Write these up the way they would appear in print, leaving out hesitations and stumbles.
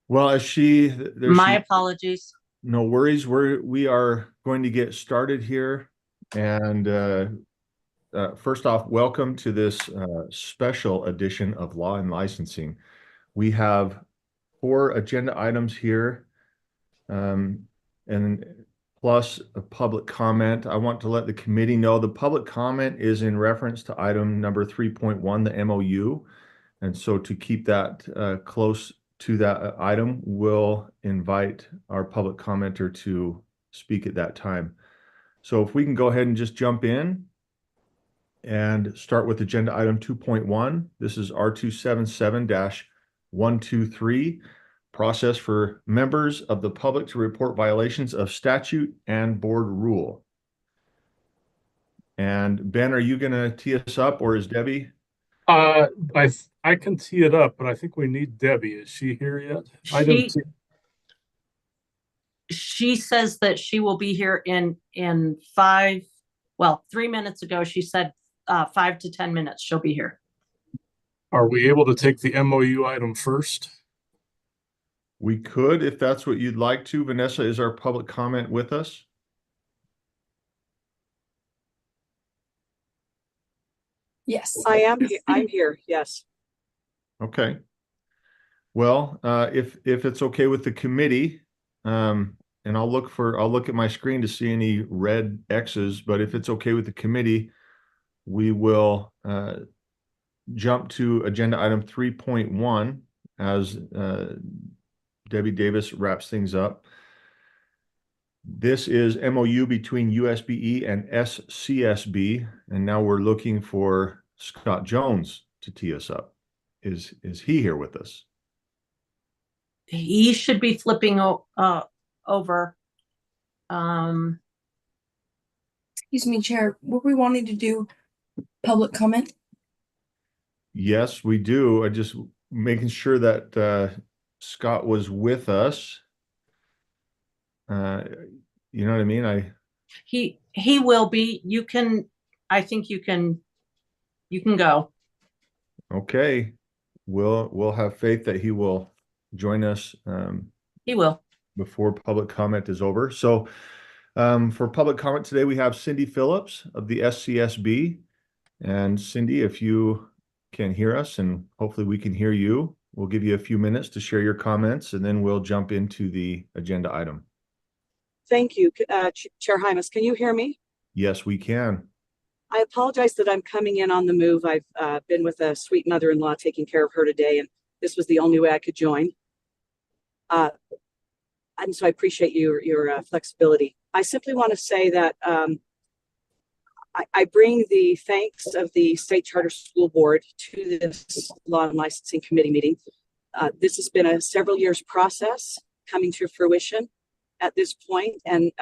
Well, as there's My apologies. no worries. We are going to get started here. And first off, welcome to this special edition of Law and Licensing. We have four agenda items here, and plus a public comment. I want to let the committee know the public comment is in reference to item number 3.1, the MOU. And so to keep that close to that item, we'll invite our public commenter to speak at that time. So if we can go ahead and just jump in and start with agenda item 2.1. This is R277-123, process for members of the public to report violations of statute and board rule. And Ben, are you going to tee us up, or is Debbie? Uh, I can tee it up, but I think we need Debbie. Is she here yet? She she says that she will be here in 3 minutes ago. She said 5 to 10 minutes she'll be here. Are we able to take the MOU item first? We could, if that's what you'd like to. Vanessa, is our public comment with us? Yes. I am. I'm here. Yes. Okay. Well, if it's okay with the committee, and I'll look at my screen to see any red X's, but if it's okay with the committee, we will jump to agenda item 3.1 as Debbie Davis wraps things up. This is MOU between USBE and SCSB, and now we're looking for Scott Jones to tee us up. Is he here with us? He should be flipping over. Excuse me, Chair. Were we wanting to do public comment? Yes, we do. I just making sure that Scott was with us. You know what I mean? He will be. I think you can go. Okay. We'll have faith that he will join us He will. before public comment is over. So for public comment today, we have Cindy Phillips of the SCSB. And Cindy, if you can hear us, and hopefully we can hear you, we'll give you a few minutes to share your comments, and then we'll jump into the agenda item. Thank you, Chair Hymas. Can you hear me? Yes, we can. I apologize that I'm coming in on the move. I've been with a sweet mother-in-law taking care of her today, and this was the only way I could join. And so I appreciate your flexibility. I simply want to say that I bring the thanks of the State Charter School Board to this Law and Licensing Committee meeting. This has been a several years process coming to fruition at this point, and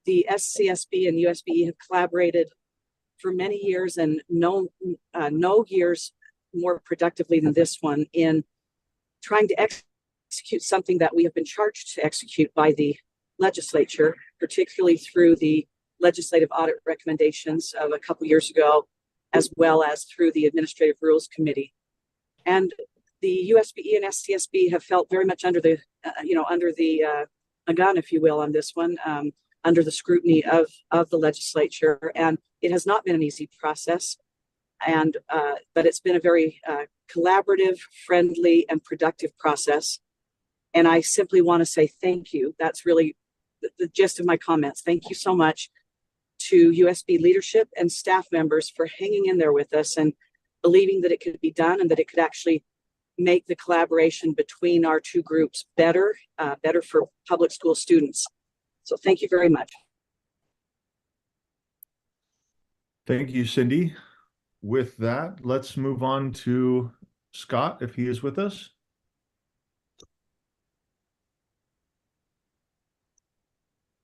the SCSB and USBE have collaborated for many years, and no years more productively than this one in trying to execute something that we have been charged to execute by the legislature, particularly through the legislative audit recommendations of a couple years ago, as well as through the Administrative Rules Committee. And the USBE and SCSB have felt very much under the a gun, if you will, on this one, under the scrutiny of the legislature. And it has not been an easy process, and but it's been a very collaborative, friendly, and productive process. And I simply want to say thank you. That's really the gist of my comments. Thank you so much to USB leadership and staff members for hanging in there with us and believing that it could be done and that it could actually make the collaboration between our two groups better for public school students. So thank you very much. Thank you, Cindy. With that, let's move on to Scott, if he is with us.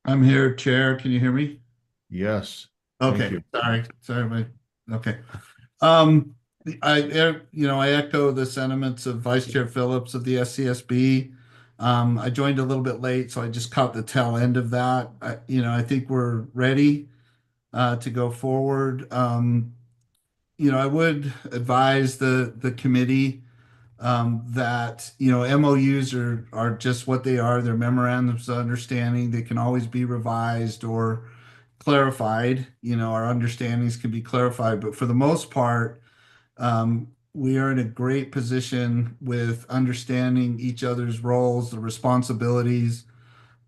I'm here, Chair. Can you hear me? Yes. Okay. Sorry. Okay. I echo the sentiments of Vice Chair Phillips of the SCSB. I joined a little bit late, so I just caught the tail end of that. I think we're ready to go forward. I would advise the committee that, you know, MOUs are just what they are. They're memorandums of understanding. They can always be revised or clarified. You know, our understandings can be clarified, but for the most part, we are in a great position with understanding each other's roles, the responsibilities.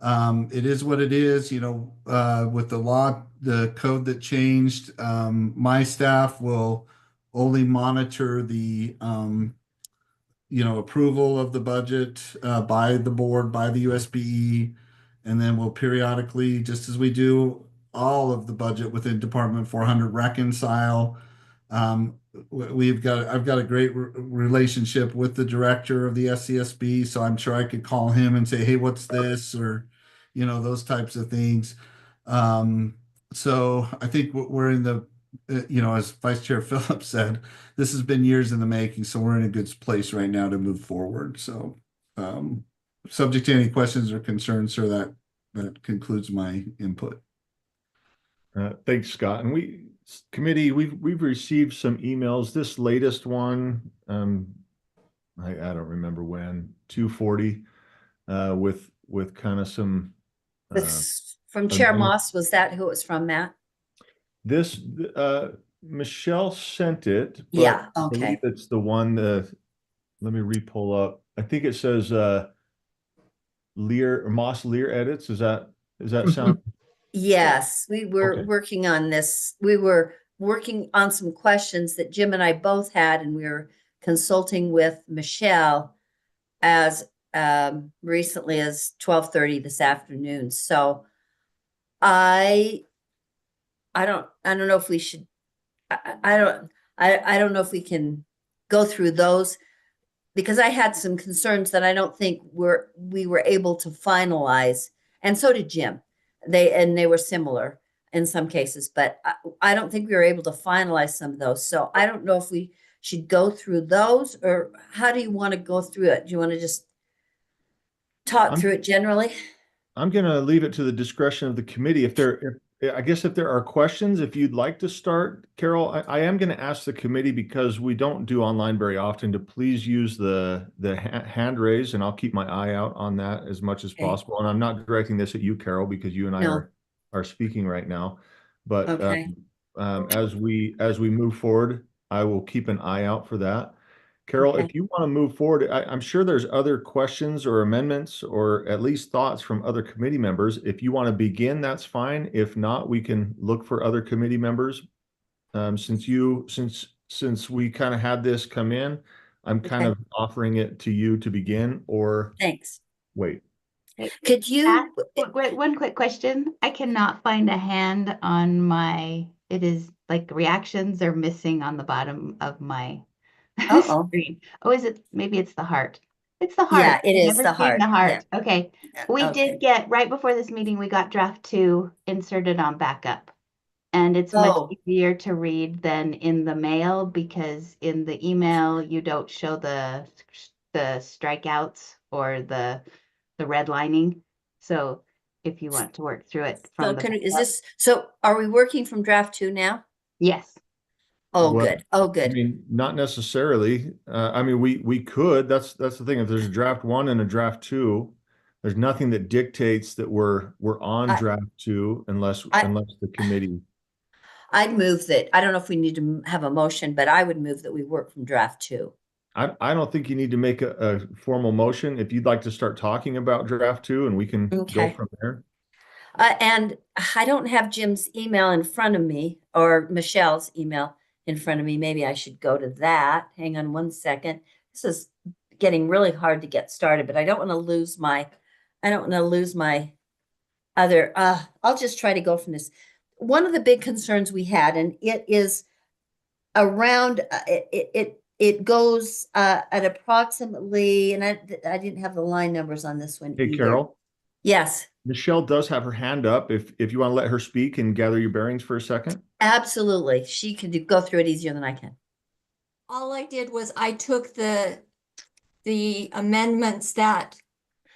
It is what it is, you know, with the law, the code that changed, my staff will only monitor the, you know, approval of the budget, by the board, by the USBE. And then we'll periodically, just as we do all of the budget within Department 400, reconcile. I've got a great relationship with the director of the SCSB, so I'm sure I could call him and say, hey, what's this? Or, you know, those types of things. So I think we're in the, you know, as Vice Chair Phillips said, this has been years in the making, so we're in a good place right now to move forward. So, subject to any questions or concerns, sir, that concludes my input. Thanks, Scott. And committee, we've received some emails. This latest one, I don't remember when, 240, with kind of some. From Chair amendment. Moss, was that who it was from, Matt? This, Michelle sent it. But Yeah, I believe okay. it's the one that, let me re-pull up. I think it says, Moss Lear edits. Does that sound? Yes, we were Okay. working on this. We were working on some questions that Jim and I both had, and we were consulting with Michelle as recently as 12:30 this afternoon. So I don't know if we should, I don't know if we can go through those, because I had some concerns that I don't think we were able to finalize, and so did Jim. They were similar in some cases, but I don't think we were able to finalize some of those. So I don't know if we should go through those, or how do you want to go through it? Do you want to just talk through it generally? I'm going to leave it to the discretion of the committee. I guess if there are questions, if you'd like to start, Carol, I am going to ask the committee, because we don't do online very often, to please use the hand raise, and I'll keep my eye out on that as much as Okay. possible. And I'm not directing this at you, Carol, because you and I No. are speaking right now. But Okay. as we move forward, I will keep an eye out for that. Carol, Okay. if you want to move forward, I'm sure there's other questions or amendments, or at least thoughts from other committee members. If you want to begin, that's fine. If not, we can look for other committee members. Since we kind of had this come in, I'm kind Okay. of offering it to you to begin, or Thanks. wait. Could you, Wait, one quick question. I cannot find a hand on it is like reactions are missing on the bottom of my Uh-oh. screen. Oh, maybe it's the heart. It's the heart. Yeah, it is Never the seen heart. The heart. Okay. We okay. did get, right before this meeting, we got draft 2 inserted on backup. And it's much Oh. easier to read than in the mail, because in the email, you don't show the strikeouts or the redlining. So if you want to work through it So from are we working from draft 2 now? Yes. Oh, Well, good. Oh, I good. mean, not necessarily. I mean, we could. That's the thing. If there's a draft 1 and a draft 2, there's nothing that dictates that we're on draft 2 unless the committee. I'd move that. I don't know if we need to have a motion, but I would move that we work from draft 2. I don't think you need to make a formal motion. If you'd like to start talking about draft 2, and we can go Okay. from there. And I don't have Jim's email in front of me, or Michelle's email in front of me. Maybe I should go to that. Hang on one second. This is getting really hard to get started, but I don't want to lose my other, I'll just try to go from this. One of the big concerns we had, and it is around, it goes at approximately, and I didn't have the line numbers on this one Hey, either. Carol, Yes, Michelle does have her hand up. If you want to let her speak and gather your bearings for a second. absolutely. She can go through it easier than I can. All I did was I took the amendments that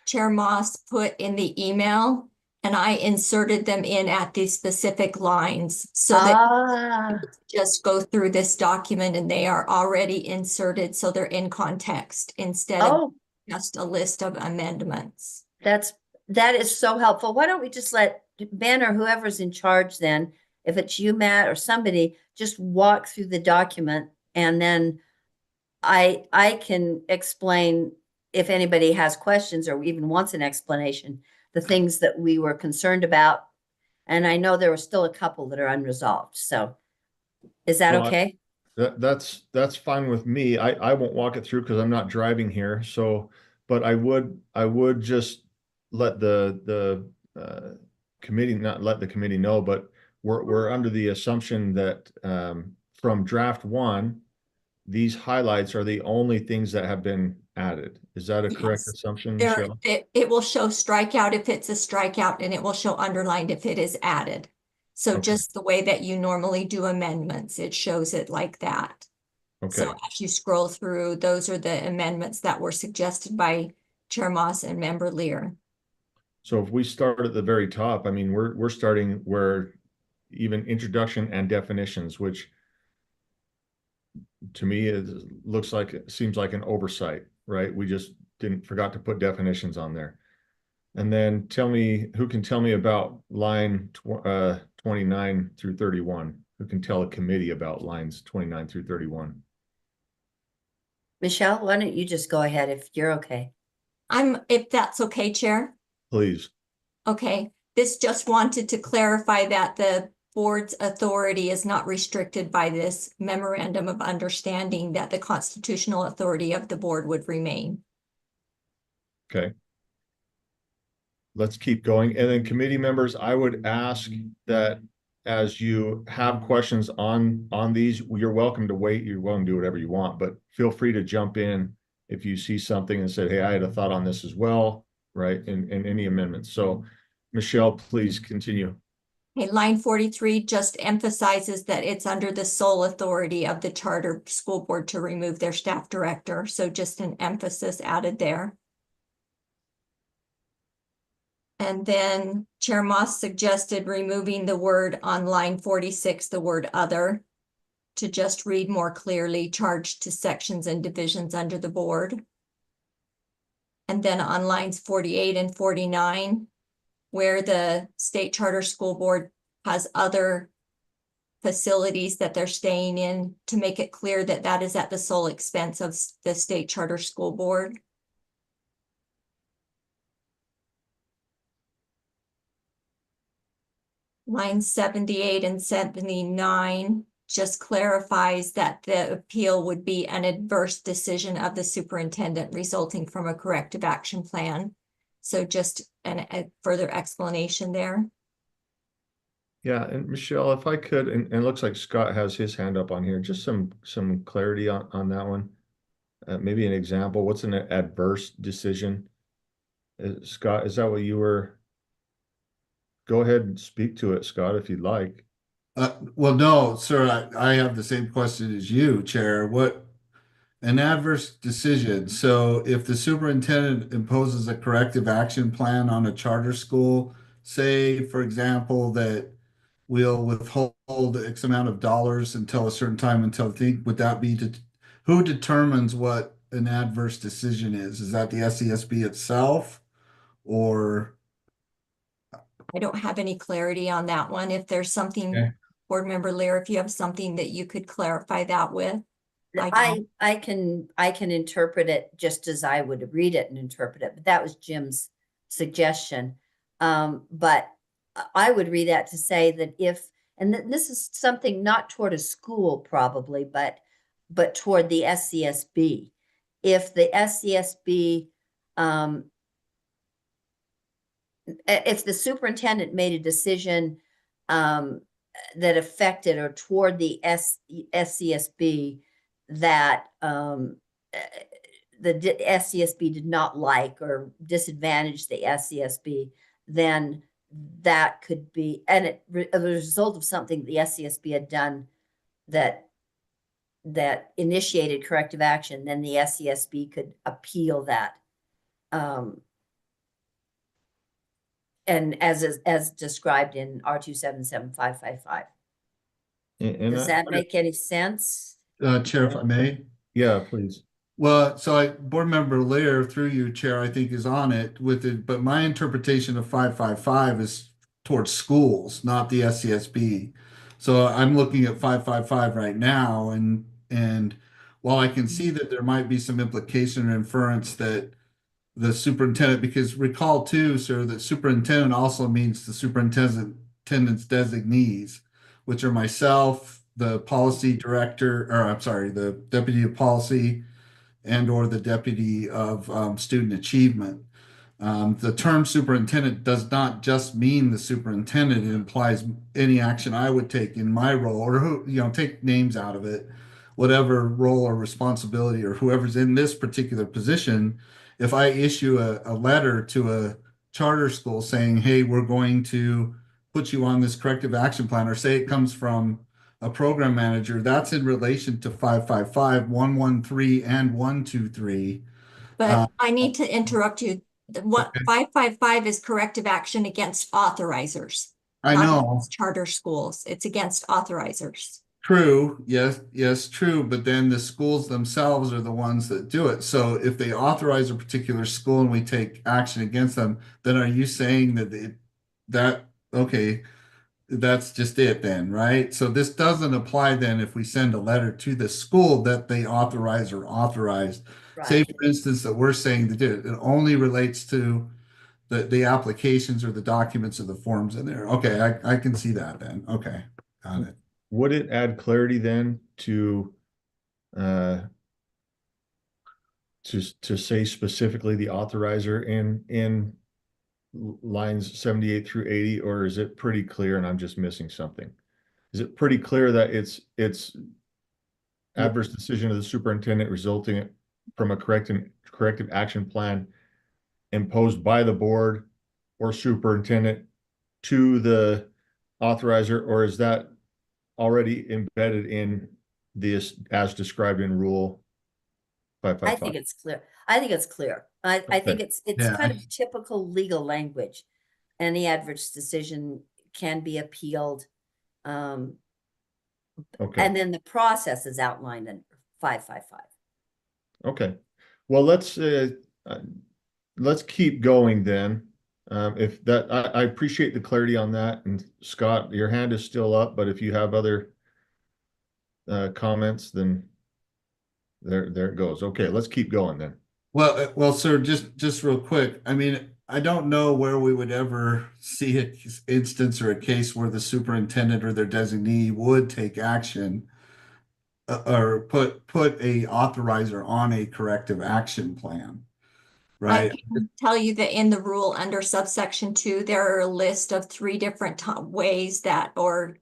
Chair Moss put in the email and I inserted them in at these specific lines so that Ah, just go through this document and they are already inserted, so they're in context instead of oh, just a list of amendments. that is so helpful. Why don't we just let Ben or whoever's in charge then, if it's you, Matt, or somebody, just walk through the document and then I can explain if anybody has questions or even wants an explanation, the things that we were concerned about. And I know there were still a couple that are unresolved. So is that Well, okay? That's fine with me. I won't walk it through because I'm not driving here. So, but I would just let the committee, not let the committee know, but we're under the assumption that from draft one, these highlights are the only things that have been added. Is that a correct Yes. assumption, There, Michelle? it will show strikeout if it's a strikeout, and it will show underlined if it is added. So Okay. just the way that you normally do amendments, it shows it like that. Okay. So as you scroll through, those are the amendments that were suggested by Chair Moss and Member Lear. So if we start at the very top, I mean, we're starting where even introduction and definitions, which to me it seems like an oversight, right? We just forgot to put definitions on there. And then who can tell me about line 29 through 31? Who can tell a committee about lines 29 through 31? Michelle, why don't you just go ahead if you're okay? If that's okay, Chair. Please. Okay, this just wanted to clarify that the board's authority is not restricted by this memorandum of understanding, that the constitutional authority of the board would remain. Okay. Let's keep going. And then committee members, I would ask that as you have questions on these, you're welcome to wait. You're welcome to do whatever you want, but feel free to jump in if you see something and say, hey, I had a thought on this as well, right? And any amendments. So Michelle, please continue. Okay, line 43 just emphasizes that it's under the sole authority of the charter school board to remove their staff director. So just an emphasis added there. And then Chair Moss suggested removing the word on line 46, the word other, to just read more clearly, charged to sections and divisions under the board. And then on lines 48 and 49, where the state charter school board has other facilities that they're staying in, to make it clear that that is at the sole expense of the state charter school board. Lines 78 and 79 just clarifies that the appeal would be an adverse decision of the superintendent resulting from a corrective action plan. So just a further explanation there. Yeah, and Michelle, if I could, and it looks like Scott has his hand up on here, just some clarity on that one. Maybe an example. What's an adverse decision? Scott, is that what you were? Go ahead and speak to it, Scott, if you'd like. Well, no, sir, I have the same question as you, Chair. What an adverse decision. So if the superintendent imposes a corrective action plan on a charter school, say, for example, that we'll withhold X amount of dollars until a certain time would that be who determines what an adverse decision is? Is that the SESB itself or? I don't have any clarity on that one. If there's something, Okay. Board Member Lear, if you have something that you could clarify that with. I I can interpret it just as I would read it and interpret it, but that was Jim's suggestion. But I would read that to say that this is something not toward a school probably, but toward the SCSB. If the SCSB, if the superintendent made a decision that affected or toward the SCSB that the SCSB did not like or disadvantaged the SCSB, then that could be, and a result of something the SCSB had done that initiated corrective action, then the SCSB could appeal that. and as described in R 277-555. And Does that make any sense? Chair, if I may. yeah, please. Well, so board member Lear, through you, Chair, I think is on it with it, but my interpretation of 555 is towards schools, not the SCSB. So I'm looking at 555 right now, and while I can see that there might be some implication or inference that the superintendent, because recall too, sir, that superintendent also means the superintendent's designees, which are myself, the policy director, or I'm sorry, the deputy of policy, and or the deputy of student achievement. The term superintendent does not just mean the superintendent. It implies any action I would take in my role, or who, take names out of it, whatever role or responsibility, or whoever's in this particular position. If I issue a letter to a charter school saying, hey, we're going to put you on this corrective action plan, or say it comes from a program manager, that's in relation to 555, 113, and 123. But I need to interrupt you. What 555 is corrective action against authorizers. I not know. against charter schools. It's against authorizers. True. Yes, true. But then the schools themselves are the ones that do it. So if they authorize a particular school and we take action against them, then are you saying that okay, that's just it then, right? So this doesn't apply then if we send a letter to the school that they authorize or authorized. Say, Right. for instance, that we're saying that it only relates to the applications or the documents or the forms in there. Okay, I can see that then. Okay, got it. Would it add clarity then to say specifically the authorizer in lines 78 through 80, or is it pretty clear and I'm just missing something? Is it pretty clear that it's adverse decision of the superintendent resulting from a corrective action plan imposed by the board or superintendent to the authorizer, or is that already embedded in this as described in Rule 555? I think it's clear. I think it's clear. I think Okay. it's Yeah. kind of typical legal language. Any adverse decision can be appealed. Okay. And then the process is outlined in 555. Okay. Well, let's keep going then. If that, I appreciate the clarity on that. And Scott, your hand is still up, but if you have other comments, then there it goes. Okay, let's keep going then. Well, sir, just real quick. I mean, I don't know where we would ever see an instance or a case where the superintendent or their designee would take action or put a authorizer on a corrective action plan, right? I can tell you that in the rule under subsection 2, there are a list of 3 different ways that or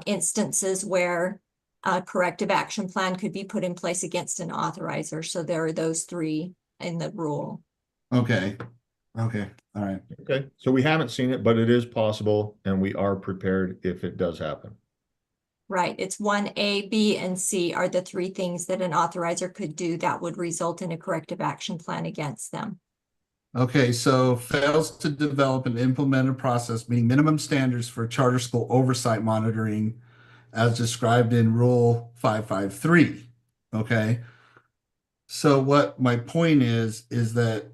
instances where a corrective action plan could be put in place against an authorizer. So there are those 3 in the rule. Okay, all right. Okay, so we haven't seen it, but it is possible and we are prepared if it does happen. Right. It's 1A, B, and C are the 3 things that an authorizer could do that would result in a corrective action plan against them. Okay, so fails to develop and implement a process meeting minimum standards for charter school oversight monitoring as described in Rule 553. Okay. So what my point is that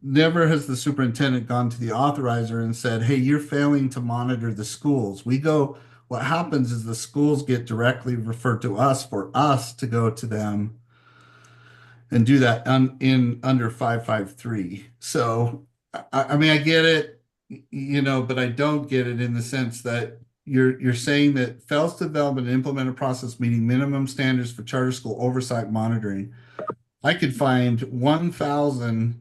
never has the superintendent gone to the authorizer and said, hey, you're failing to monitor the schools. What happens is the schools get directly referred to us for us to go to them and do that under 553. So, I mean, I get it, but I don't get it in the sense that you're saying that fails to develop and implement a process meeting minimum standards for charter school oversight monitoring. I could find 1,000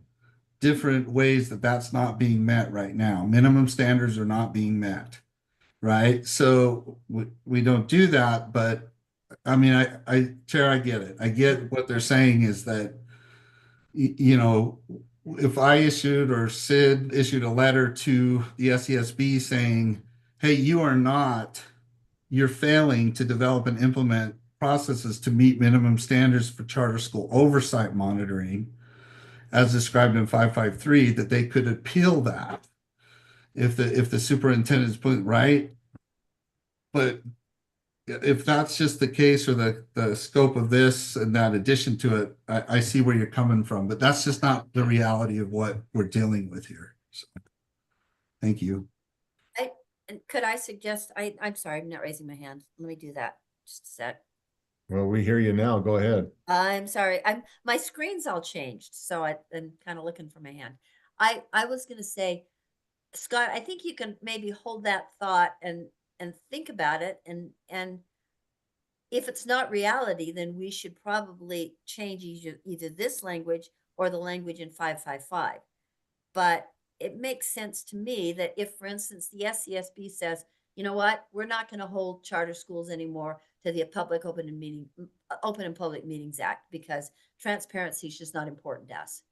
different ways that that's not being met right now. Minimum standards are not being met, right? So we don't do that, but I mean, Chair, I get it. I get what they're saying is that, if I issued or Sid issued a letter to the SESB saying, hey, you're failing to develop and implement processes to meet minimum standards for charter school oversight monitoring. as described in 553, that they could appeal that if the superintendent's put right. But if that's just the case, or the scope of this and that addition to it, I see where you're coming from, but that's just not the reality of what we're dealing with here. So, thank you. And could I suggest, I'm sorry, I'm not raising my hand. Let me do that. Just a sec. Well, we hear you now. Go ahead. I'm sorry. My screen's all changed, so I'm kind of looking for my hand. I was gonna say, Scott, I think you can maybe hold that thought and think about it, and if it's not reality, then we should probably change either this language or the language in 555. But it makes sense to me that if, for instance, the SCSB says, you know what, we're not going to hold charter schools anymore to the Open and Public Meetings Act because transparency is just not important to us.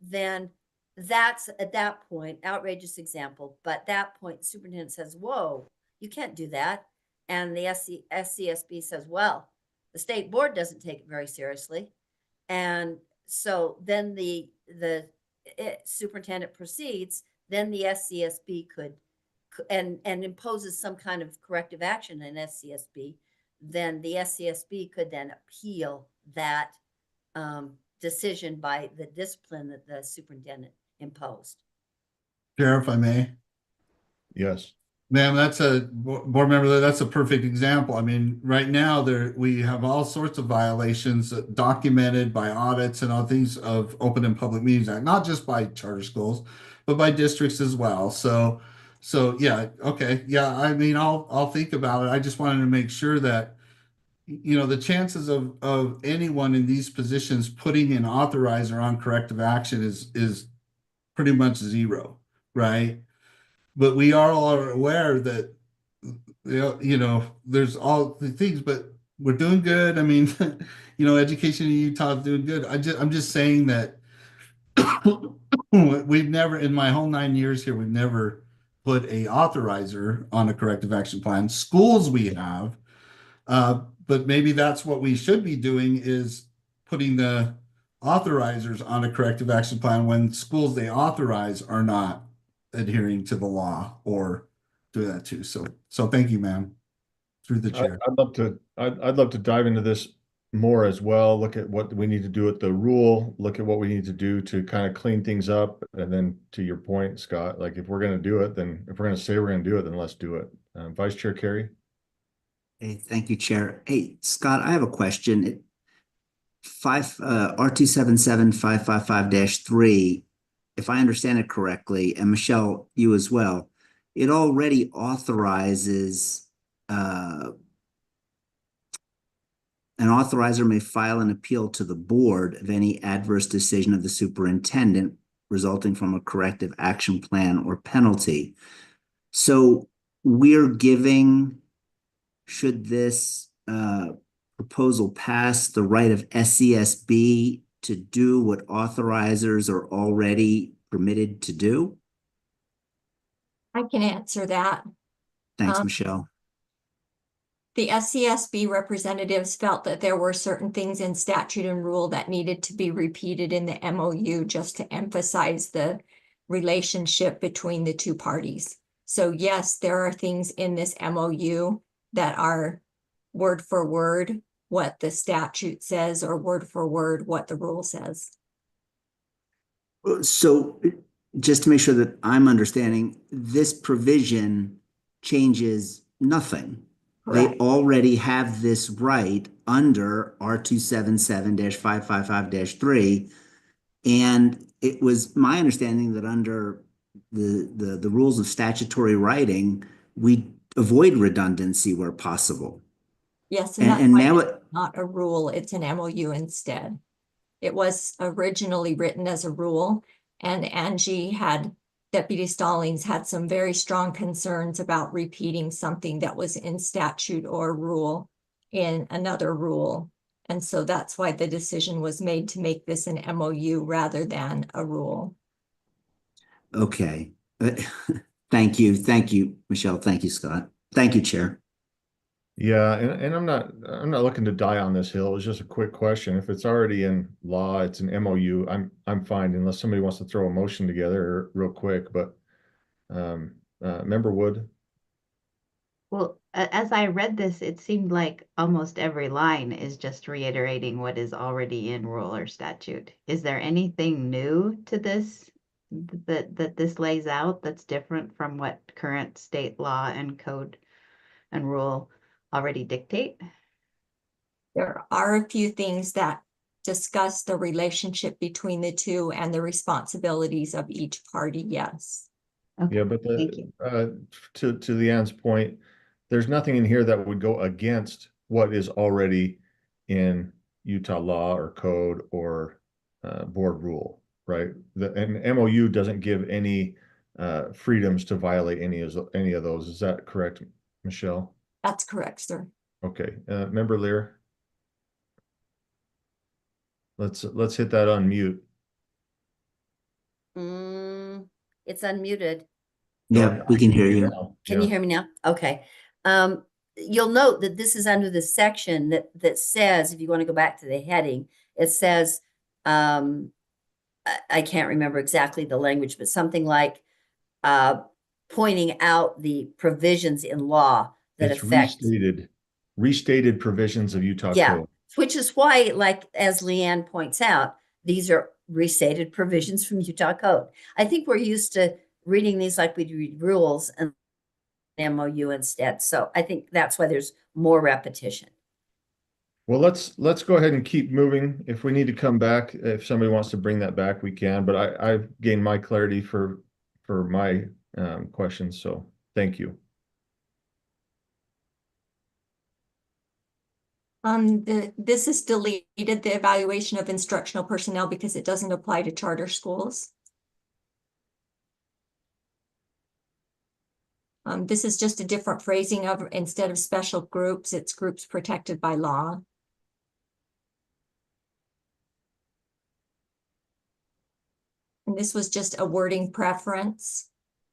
Then that's at that point, outrageous example, but at that point, the superintendent says, whoa, you can't do that. And the SCSB says, well, the state board doesn't take it very seriously. And so then the superintendent proceeds, then the SCSB could and imposes some kind of corrective action in SCSB, then the SCSB could then appeal that decision by the discipline that the superintendent imposed. Chair, if I may. Yes. Ma'am, that's a board member. That's a perfect example. I mean, right now we have all sorts of violations documented by audits and all things of Open and Public Meetings Act, not just by charter schools, but by districts as well. So yeah, okay, yeah. I mean, I'll think about it. I just wanted to make sure that the chances of anyone in these positions putting an authorizer on corrective action is pretty much zero, right? But we are all aware that, there's all the things, but we're doing good. I mean, education in Utah is doing good. I'm just saying that we've never, in my whole 9 years here, we've never put a authorizer on a corrective action plan. Schools we have, but maybe that's what we should be doing, is putting the authorizers on a corrective action plan when schools they authorize are not adhering to the law or do that too. So thank you, ma'am, through the chair. I'd love to dive into this more as well. Look at what we need to do with the rule, look at what we need to do to kind of clean things up. And then to your point, Scott, like if we're going to do it, then if we're going to say we're going to do it, then let's do it. Vice Chair Carey. Hey, thank you, Chair. Hey, Scott, I have a question. R277555-3, if I understand it correctly, and Michelle, you as well, it already authorizes an authorizer may file an appeal to the board of any adverse decision of the superintendent resulting from a corrective action plan or penalty. So we're giving, should this proposal pass, the right of SCSB to do what authorizers are already permitted to do? I can answer that. Thanks, Michelle. The SCSB representatives felt that there were certain things in statute and rule that needed to be repeated in the MOU just to emphasize the relationship between the two parties. So yes, there are things in this MOU that are word for word what the statute says or word for word what the rule says. So just to make sure that I'm understanding, this provision changes nothing. Correct. They already have this right under R277-555-3. And it was my understanding that under the rules of statutory writing, we avoid redundancy where possible. Yes, And that's now why it's not a rule, it's an MOU instead. It was originally written as a rule, and Deputy Stallings had some very strong concerns about repeating something that was in statute or rule in another rule. And so that's why the decision was made to make this an MOU rather than a rule. Okay. Thank you. Thank you, Michelle. Thank you, Scott. Thank you, Chair. Yeah, and I'm not looking to die on this hill. It's just a quick question. If it's already in law, it's an MOU, I'm fine unless somebody wants to throw a motion together real quick, but Member Wood. Well, as I read this, it seemed like almost every line is just reiterating what is already in rule or statute. Is there anything new to this that this lays out that's different from what current state law and code and rule already dictate? There are a few things that discuss the relationship between the two and the responsibilities of each party, yes. Okay, Yeah, but thank you. to Leanne's point, there's nothing in here that would go against what is already in Utah law or code or board rule, right? An MOU doesn't give any freedoms to violate any of those. Is that correct, Michelle? That's correct, sir. Okay, Member Lear. Let's hit that unmute. It's unmuted. Yeah, we can hear you. Can you hear me now? Okay. You'll note that this is under the section that says, if you want to go back to the heading, it says, I can't remember exactly the language, but something like pointing out the provisions in law that It's affect. restated provisions of Utah Yeah, code. which is why, like, as Leanne points out, these are restated provisions from Utah code. I think we're used to reading these like we read rules and MOU instead. So I think that's why there's more repetition. Well, let's go ahead and keep moving. If we need to come back, if somebody wants to bring that back, we can. But I've gained my clarity for my questions. So thank you. This is deleted, the evaluation of instructional personnel, because it doesn't apply to charter schools. This is just a different phrasing of, instead of special groups, it's groups protected by law. And this was just a wording preference.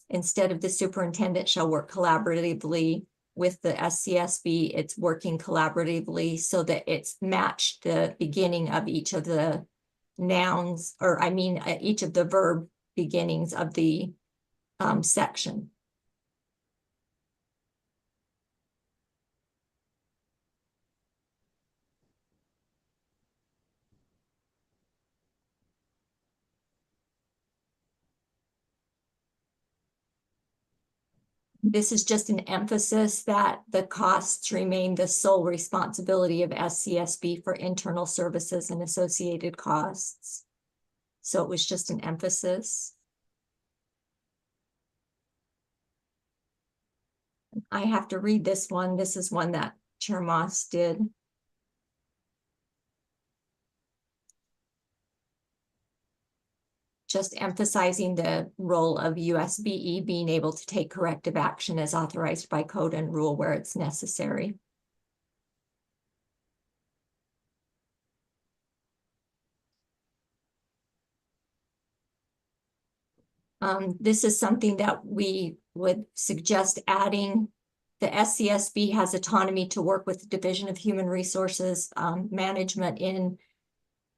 Instead of the superintendent shall work collaboratively with the SCSB, it's working collaboratively so that it's matched the beginning of each of the nouns, or I mean, each of the verb beginnings of the section. This is just an emphasis that the costs remain the sole responsibility of SCSB for internal services and associated costs. So it was just an emphasis. I have to read this one. This is one that Chair Moss did. Just emphasizing the role of USBE being able to take corrective action as authorized by code and rule where it's necessary. This is something that we would suggest adding. The SCSB has autonomy to work with the Division of Human Resources Management in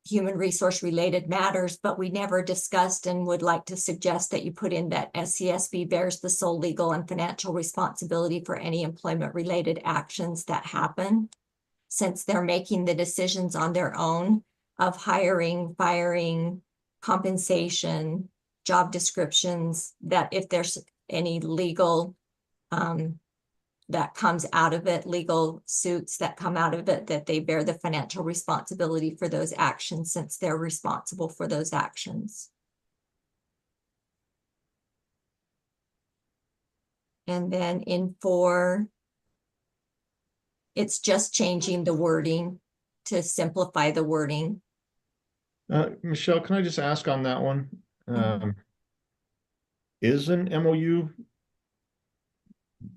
human resource related matters, but we never discussed and would like to suggest that you put in that SCSB bears the sole legal and financial responsibility for any employment related actions that happen, since they're making the decisions on their own of hiring, firing, compensation, job descriptions, that if there's any legal that comes out of it, legal suits that come out of it, that they bear the financial responsibility for those actions since they're responsible for those actions. And then in 4, it's just changing the wording to simplify the wording. Michelle, can I just ask on that one? Is an MOU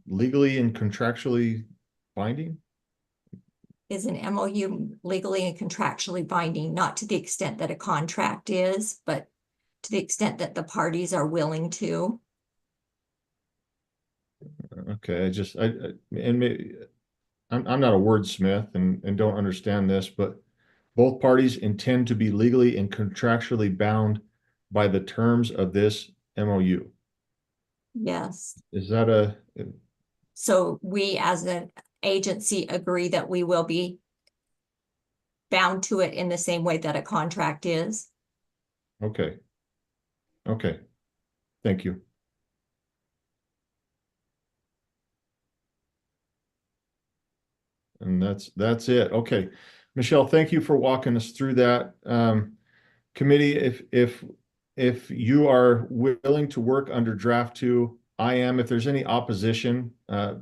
legally and contractually binding? Is an MOU legally and contractually binding? Not to the extent that a contract is, but to the extent that the parties are willing to. Okay, and maybe I'm not a wordsmith and don't understand this, but both parties intend to be legally and contractually bound by the terms of this MOU. Yes. Is that a, So we as an agency agree that we will be bound to it in the same way that a contract is. okay. Okay. Thank you. And that's it. Okay. Michelle, thank you for walking us through that. Committee, if you are willing to work under draft 2, I am. If there's any opposition,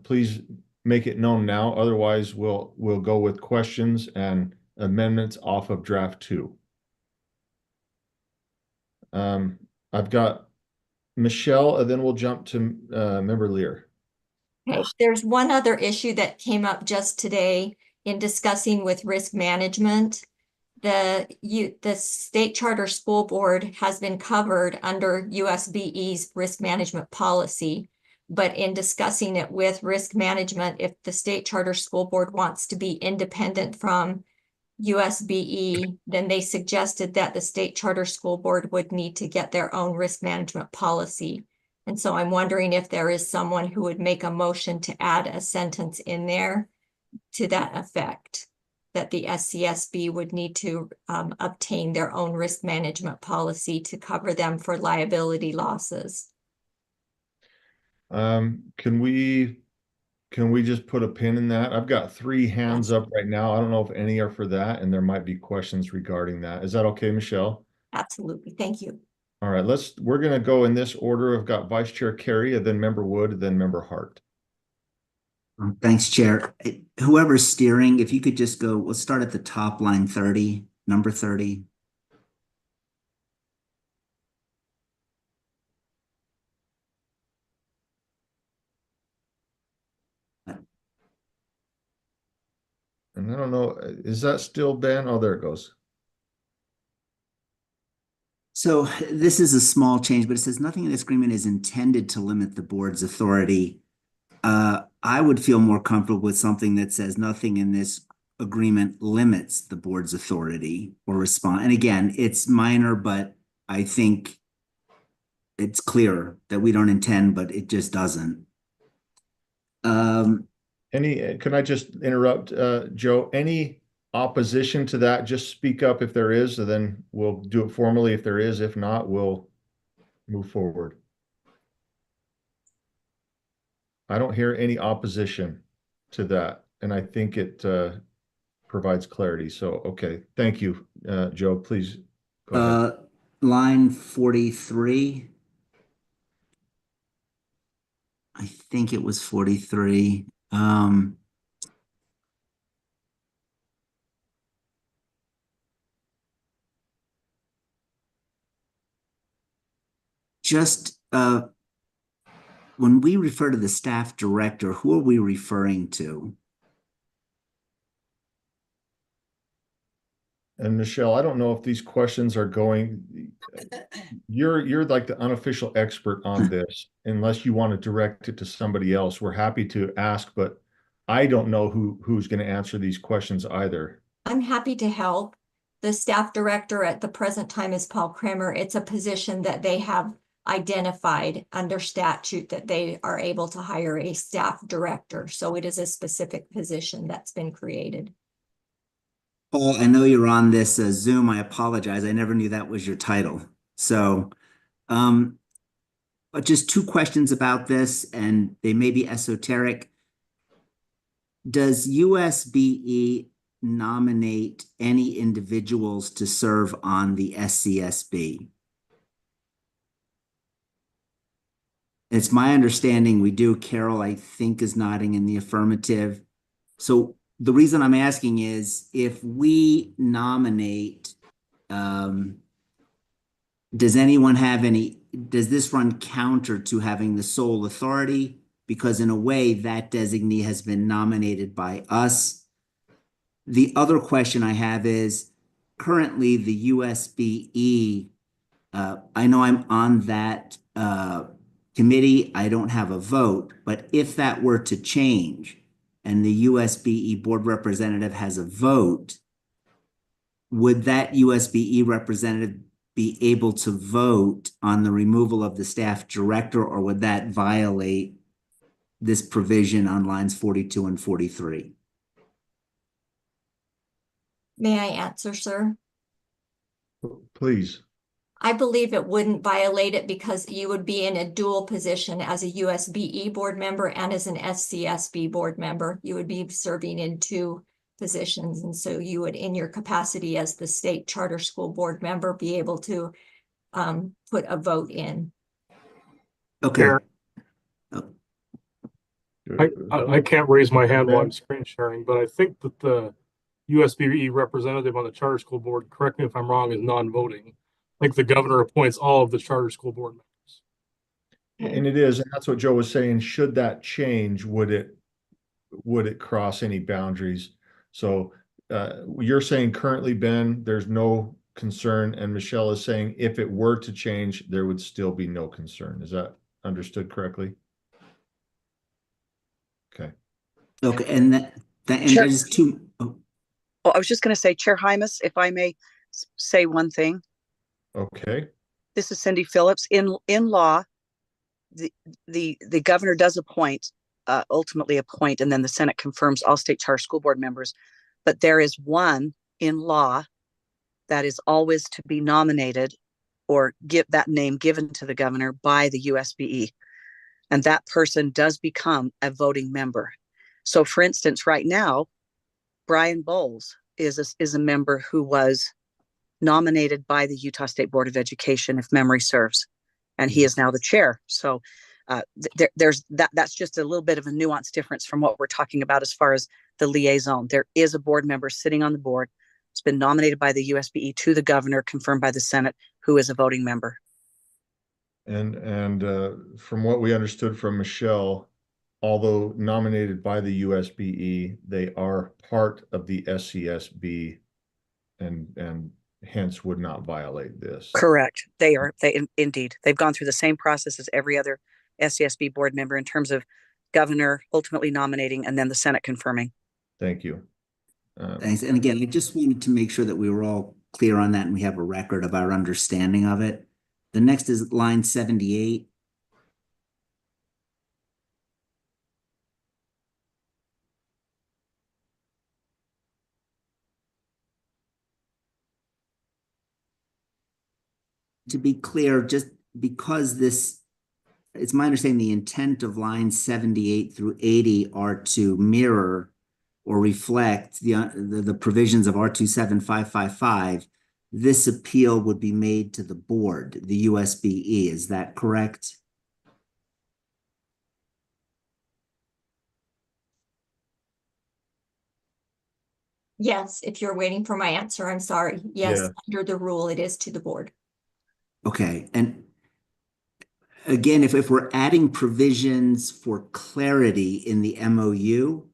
please make it known now. Otherwise, we'll go with questions and amendments off of draft 2. I've got Michelle, and then we'll jump to Member Lear. Okay, there's one other issue that came up just today in discussing with risk management. The State Charter School Board has been covered under USBE's risk management policy. But in discussing it with risk management, if the State Charter School Board wants to be independent from USBE, then they suggested that the State Charter School Board would need to get their own risk management policy. And so I'm wondering if there is someone who would make a motion to add a sentence in there to that effect, that the SCSB would need to obtain their own risk management policy to cover them for liability losses. Can we just put a pin in that? I've got 3 hands up right now. I don't know if any are for that, and there might be questions regarding that. Is that okay, Michelle? Absolutely. Thank you. All right, we're gonna go in this order. I've got Vice Chair Carey, and then Member Wood, then Member Hart. Thanks, Chair. Whoever's steering, if you could just go, let's start at the top, line 30, number 30. And I don't know, is that still Ben? Oh, there it goes. So this is a small change, but it says nothing in this agreement is intended to limit the board's authority. I would feel more comfortable with something that says nothing in this agreement limits the board's authority or response. And again, it's minor, but I think it's clear that we don't intend, but it just doesn't. Can I just interrupt, Joe? Any opposition to that? Just speak up if there is, and then we'll do it formally if there is. If not, we'll move forward. I don't hear any opposition to that, and I think it provides clarity. So, okay, thank you, Joe. Please go ahead. Line 43. I think it was 43. Just when we refer to the staff director, who are we referring to? And Michelle, I don't know if these questions are going, you're like the unofficial expert on this, unless you want to direct it to somebody else. We're happy to ask, but I don't know who's going to answer these questions either. I'm happy to help. The staff director at the present time is Paul Kramer. It's a position that they have identified under statute that they are able to hire a staff director. So it is a specific position that's been created. Paul, I know you're on this Zoom. I apologize. I never knew that was your title. So, but just 2 questions about this, and they may be esoteric. Does USBE nominate any individuals to serve on the SCSB? It's my understanding we do. Carol, I think, is nodding in the affirmative. So the reason I'm asking is if we nominate, does this run counter to having the sole authority? Because in a way that designee has been nominated by us. The other question I have is currently the USBE, I know I'm on that committee. I don't have a vote, but if that were to change, and the USBE board representative has a vote, would that USBE representative be able to vote on the removal of the staff director, or would that violate this provision on lines 42 and 43? May I answer, sir? Please. I believe it wouldn't violate it because you would be in a dual position as a USBE board member and as an SCSB board member. You would be serving in two positions. And so you would, in your capacity as the state charter school board member, be able to put a vote in. Okay. Chair, I can't raise my hand while I'm screen sharing, but I think that the USBE representative on the charter school board, correct me if I'm wrong, is non-voting. I think the governor appoints all of the charter school board members. And it is, and that's what Joe was saying. Should that change, would it cross any boundaries? So you're saying currently, Ben, there's no concern, and Michelle is saying if it were to change, there would still be no concern. Is that understood correctly? Okay. Okay, and and Sure. there's two. Oh, Well, I was just going to say, Chair Hymas, if I may say one thing. Okay. This is Cindy Phillips. In law, the governor does appoint, ultimately appoint, and then the Senate confirms all state charter school board members. But there is one in law that is always to be nominated or get that name given to the governor by the USBE. And that person does become a voting member. So for instance, right now, Brian Bowles is a member who was nominated by the Utah State Board of Education, if memory serves, and he is now the chair. So there's that's just a little bit of a nuanced difference from what we're talking about as far as the liaison. There is a board member sitting on the board. It's been nominated by the USBE to the governor, confirmed by the Senate, who is a voting member. And from what we understood from Michelle, although nominated by the USBE, they are part of the SCSB, and hence would not violate this. Correct. They indeed. They've gone through the same process as every other SCSB board member in terms of governor ultimately nominating and then the Senate confirming. Thank you. thanks. And again, I just wanted to make sure that we were all clear on that and we have a record of our understanding of it. The next is line 78. To be clear, just because it's my understanding the intent of lines 78 through 80 are to mirror or reflect the provisions of R27555. This appeal would be made to the board, the USBE. Is that correct? Yes, if you're waiting for my answer, I'm sorry. Yes, Yeah. under the rule, it is to the board. Okay. And again, if we're adding provisions for clarity in the MOU,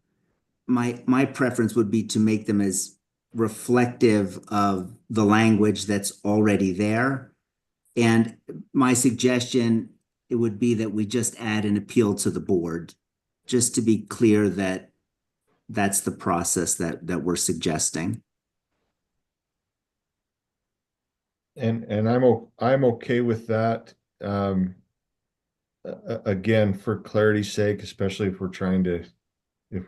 my preference would be to make them as reflective of the language that's already there. And my suggestion, it would be that we just add an appeal to the board, just to be clear that that's the process that we're suggesting. And I'm okay with that. Again, for clarity's sake, especially if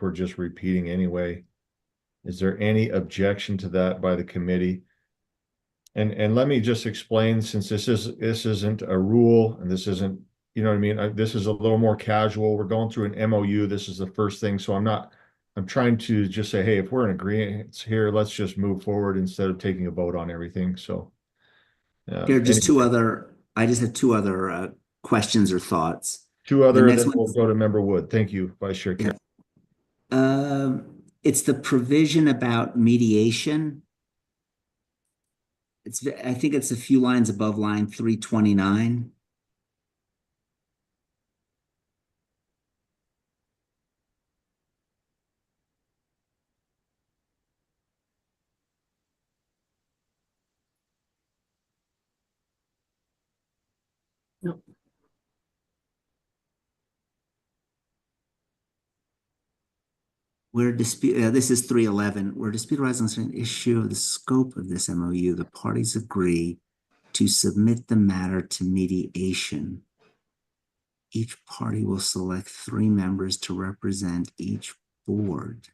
we're just repeating anyway. Is there any objection to that by the committee? And let me just explain, since this isn't a rule and this isn't, you know what I mean? This is a little more casual. We're going through an MOU. This is the first thing. So I'm trying to just say, hey, if we're in agreement here, let's just move forward instead of taking a vote on everything. So. Here, I just have two other questions or thoughts. Two other, next then we'll one's- go to Member Wood. Thank you, Vice Chair. Yeah. It's the provision about mediation. I think it's a few lines above line 329. Where dispute, this is 311, where dispute arises on an issue of the scope of this MOU, the parties agree to submit the matter to mediation. Each party will select 3 members to represent each board.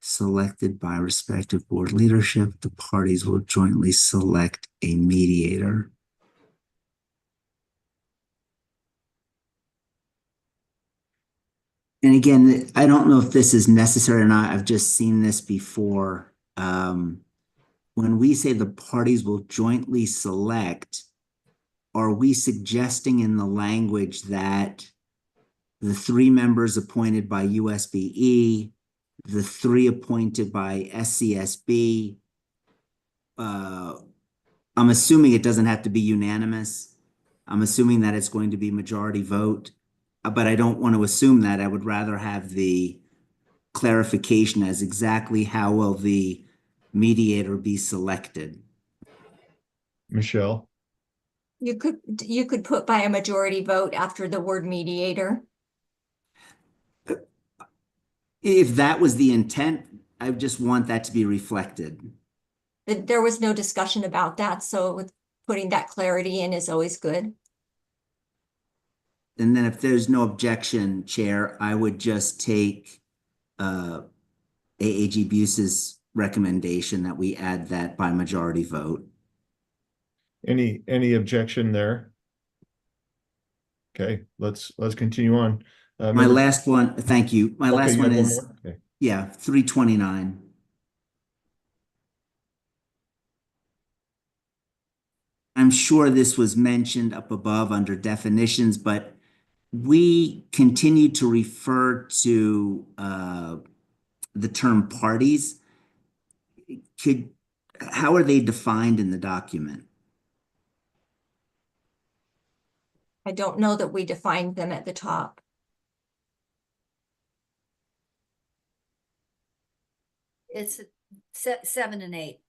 Selected by respective board leadership, the parties will jointly select a mediator. And again, I don't know if this is necessary or not. I've just seen this before. When we say the parties will jointly select, are we suggesting in the language that the 3 members appointed by USBE, the 3 appointed by SCSB, I'm assuming it doesn't have to be unanimous. I'm assuming that it's going to be majority vote, but I don't want to assume that. I would rather have the clarification as exactly how will the mediator be selected. Michelle? You could put by a majority vote after the word mediator. If that was the intent, I just want that to be reflected. There was no discussion about that, so with putting that clarity in is always good. And then if there's no objection, Chair, I would just take AAG Buse's recommendation that we add that by majority vote. Any objection there? Okay, let's continue on. My Member- last one, thank you. My Okay, last you one have is, more? Okay. yeah, 329. I'm sure this was mentioned up above under definitions, but we continue to refer to the term parties. How are they defined in the document? I don't know that we defined them at the top. It's 7 and 8.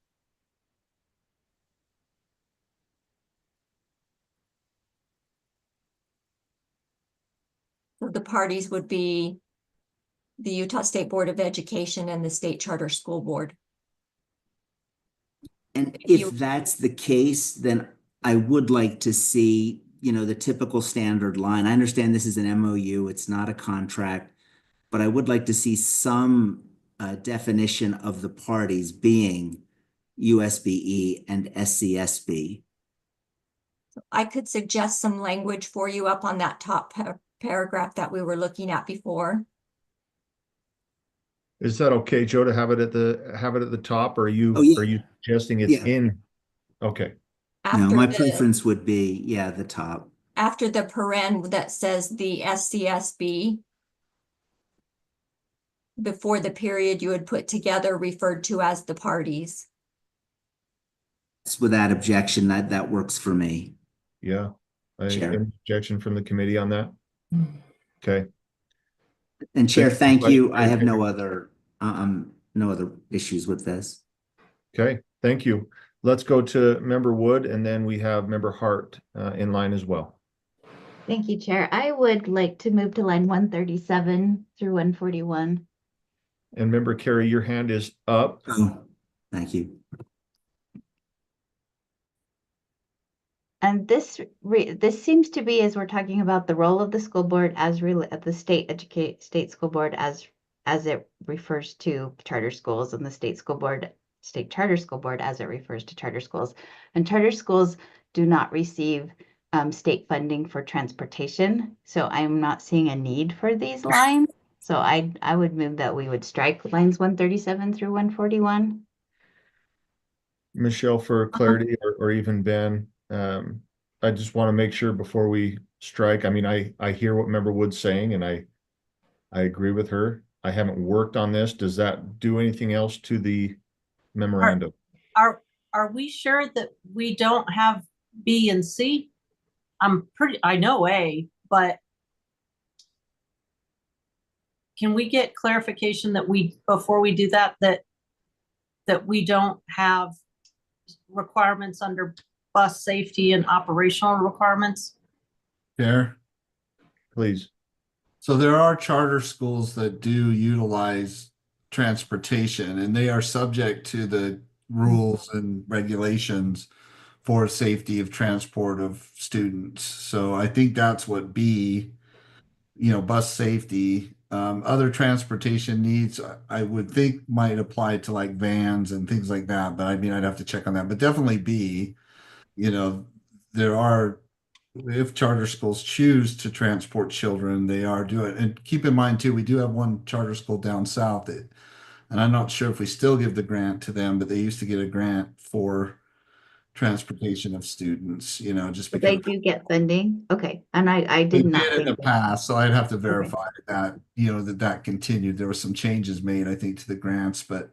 So the parties would be the Utah State Board of Education and the State Charter School Board. And If if you- that's the case, then I would like to see, the typical standard line. I understand this is an MOU, it's not a contract, but I would like to see some definition of the parties being USBE and SCSB. I could suggest some language for you up on that top paragraph that we were looking at before. Is that okay, Joe, to have it at the top, or are you Oh, yeah. are you suggesting it's Yeah. in? Okay, No, After my the- preference would be, the top. After the paren that says the SCSB, before the period you would put together referred to as the parties. Without objection, that works for me. yeah. Chair. Any objection from the committee on that? Okay, And Chair, Thank you. thank you. I have no other issues with this. okay, thank you. Let's go to Member Wood, and then we have Member Hart in line as well. Thank you, Chair. I would like to move to line 137 through 141. And Member Carey, your hand is up. Oh, thank you. And this seems to be, as we're talking about the role of the school board as the state school board as it refers to charter schools, and the state charter school board as it refers to charter schools. And charter schools do not receive state funding for transportation, so I'm not seeing a need for these lines. So I would move that we would strike lines 137 through 141. Michelle, for clarity, or even Ben, I just want to make sure before we strike. I mean, I hear what Member Wood's saying, and I agree with her. I haven't worked on this. Does that do anything else to the memorandum? Are we sure that we don't have B and C? I know A, but can we get clarification that before we do that we don't have requirements under bus safety and operational requirements? Chair. Please. So there are charter schools that do utilize transportation, and they are subject to the rules and regulations for safety of transport of students. So I think that's what B, bus safety. Other transportation needs, I would think might apply to like vans and things like that, but I mean, I'd have to check on that. But definitely B, there are, if charter schools choose to transport children, they are doing it. And keep in mind too, we do have one charter school down south that, and I'm not sure if we still give the grant to them, but they used to get a grant for transportation of students, just But they because do get funding. Okay. And I they did not did in the think that. past, so I'd have to verify that, that continued. There were some changes made, I think, to the grants, but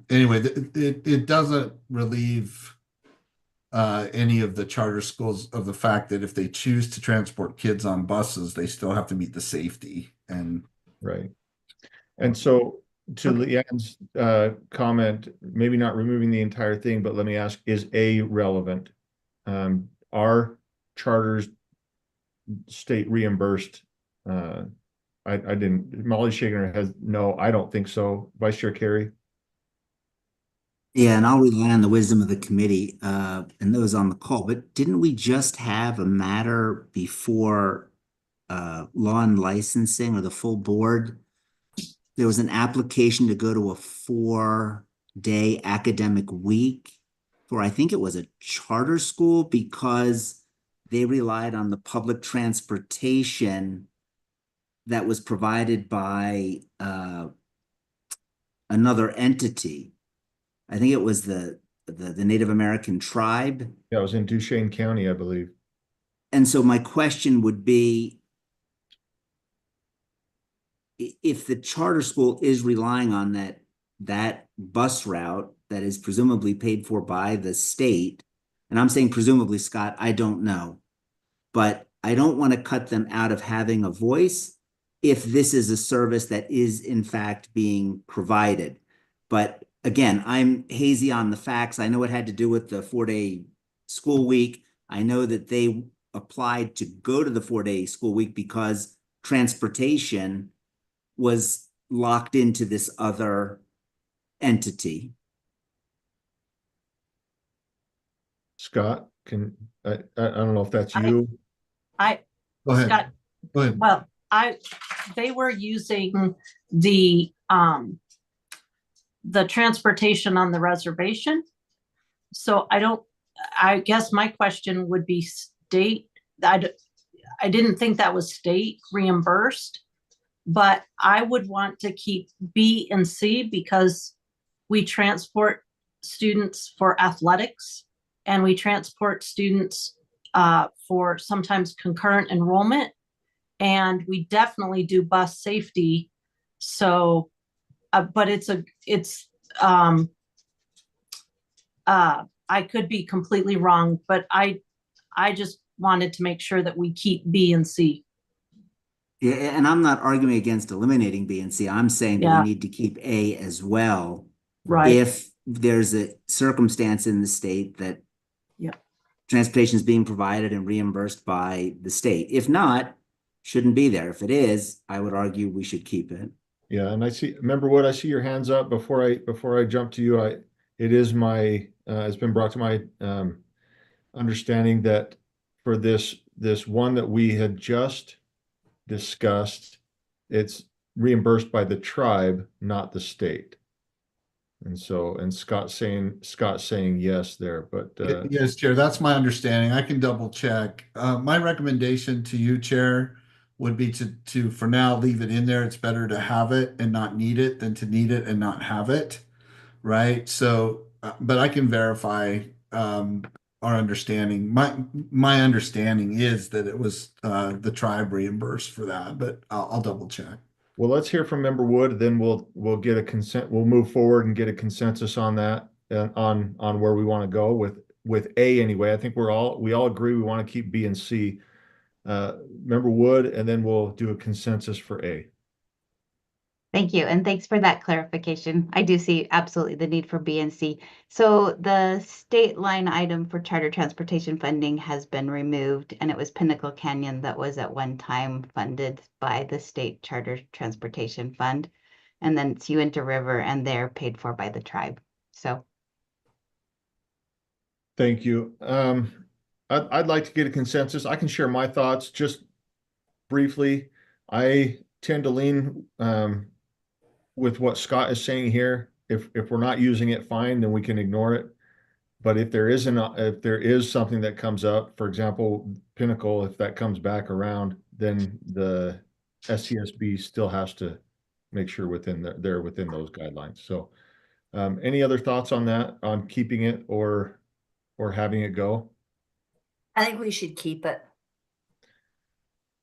anyway, it doesn't relieve any of the charter schools of the fact that if they choose to transport kids on buses, they still have to meet the safety and Right. And so to Leanne's comment, maybe not removing the entire thing, but let me ask, is A relevant? Are charters state reimbursed? I didn't, Molly's shaking her head. No, I don't think so. Vice Chair Carey? Yeah, and I'll rely on the wisdom of the committee and those on the call. But didn't we just have a matter before law and licensing or the full board? There was an application to go to a 4-day academic week for, I think it was a charter school, because they relied on the public transportation that was provided by another entity. I think it was the Native American tribe. That was in Duchesne County, I believe. And so my question would be, if the charter school is relying on that bus route that is presumably paid for by the state, and I'm saying presumably, Scott, I don't know, but I don't want to cut them out of having a voice if this is a service that is in fact being provided. But again, I'm hazy on the facts. I know it had to do with the 4-day school week. I know that they applied to go to the 4-day school week because transportation was locked into this other entity. Scott, I don't know if that's you. go ahead. Scott, Go ahead. well, they were using the transportation on the reservation. So I guess my question would be state, I didn't think that was state reimbursed, but I would want to keep B and C because we transport students for athletics and we transport students for sometimes concurrent enrollment. And we definitely do bus safety. So, but I could be completely wrong, but I just wanted to make sure that we keep B and C. Yeah, and I'm not arguing against eliminating B and C. I'm saying that we need to keep A as well. Right. If there's a circumstance in the state that transportation is being provided and reimbursed by the state. If not, shouldn't be there. If it is, I would argue we should keep it. Yeah, and I see, Member Wood, I see your hands up. Before I jump to you, it is my it's been brought to my understanding that for this one that we had just discussed, it's reimbursed by the tribe, not the state. And so, and Scott saying yes there, but yes, Chair, that's my understanding. I can double check. My recommendation to you, Chair, would be to for now leave it in there. It's better to have it and not need it than to need it and not have it, right? So, but I can verify our understanding. My understanding is that it was the tribe reimbursed for that, but I'll double check. well, let's hear from Member Wood, then we'll get a consent. We'll move forward and get a consensus on that and on where we want to go with A anyway. I think we all agree we want to keep B and C. Member Wood, and then we'll do a consensus for A. Thank you, and thanks for that clarification. I do see absolutely the need for B and C. So the state line item for charter transportation funding has been removed, and it was Pinnacle Canyon that was at one time funded by the state charter transportation fund. and then it's Uinta River, and they're paid for by the tribe. So Thank you. I'd like to get a consensus. I can share my thoughts just briefly. I tend to lean with what Scott is saying here. If we're not using it, fine, then we can ignore it. But if there is something that comes up, for example, Pinnacle, if that comes back around, then the SCSB still has to make sure they're within those guidelines. So, any other thoughts on that, on keeping it or having it go? I think we should keep it.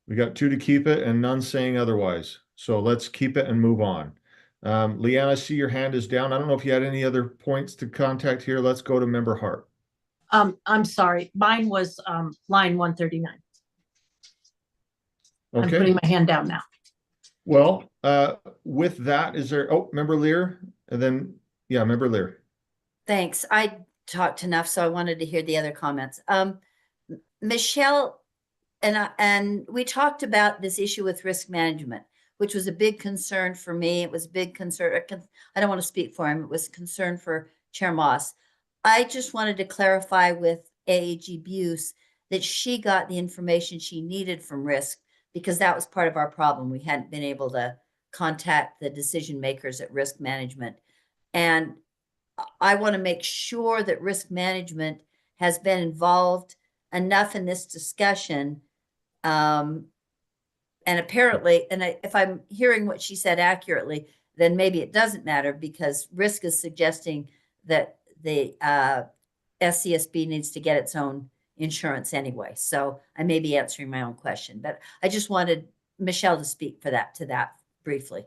We got 2 to keep it and none saying otherwise. So let's keep it and move on. Leanne, I see your hand is down. I don't know if you had any other points to contact here. Let's go to Member Hart. I'm sorry, mine was, line 139. I'm Okay. putting my hand down now. Well, with that, is there, Member Lear, and then, yeah, Member Lear. Thanks. I talked enough, so I wanted to hear the other comments. Michelle and we talked about this issue with risk management, which was a big concern for me. It was a big concern. I don't want to speak for him. It was a concern for Chair Moss. I just wanted to clarify with AAG Buse that she got the information she needed from risk, because that was part of our problem. We hadn't been able to contact the decision makers at risk management. And I want to make sure that risk management has been involved enough in this discussion. And apparently, if I'm hearing what she said accurately, then maybe it doesn't matter, because risk is suggesting that the SCSB needs to get its own insurance anyway. So I may be answering my own question, but I just wanted Michelle to speak to that briefly.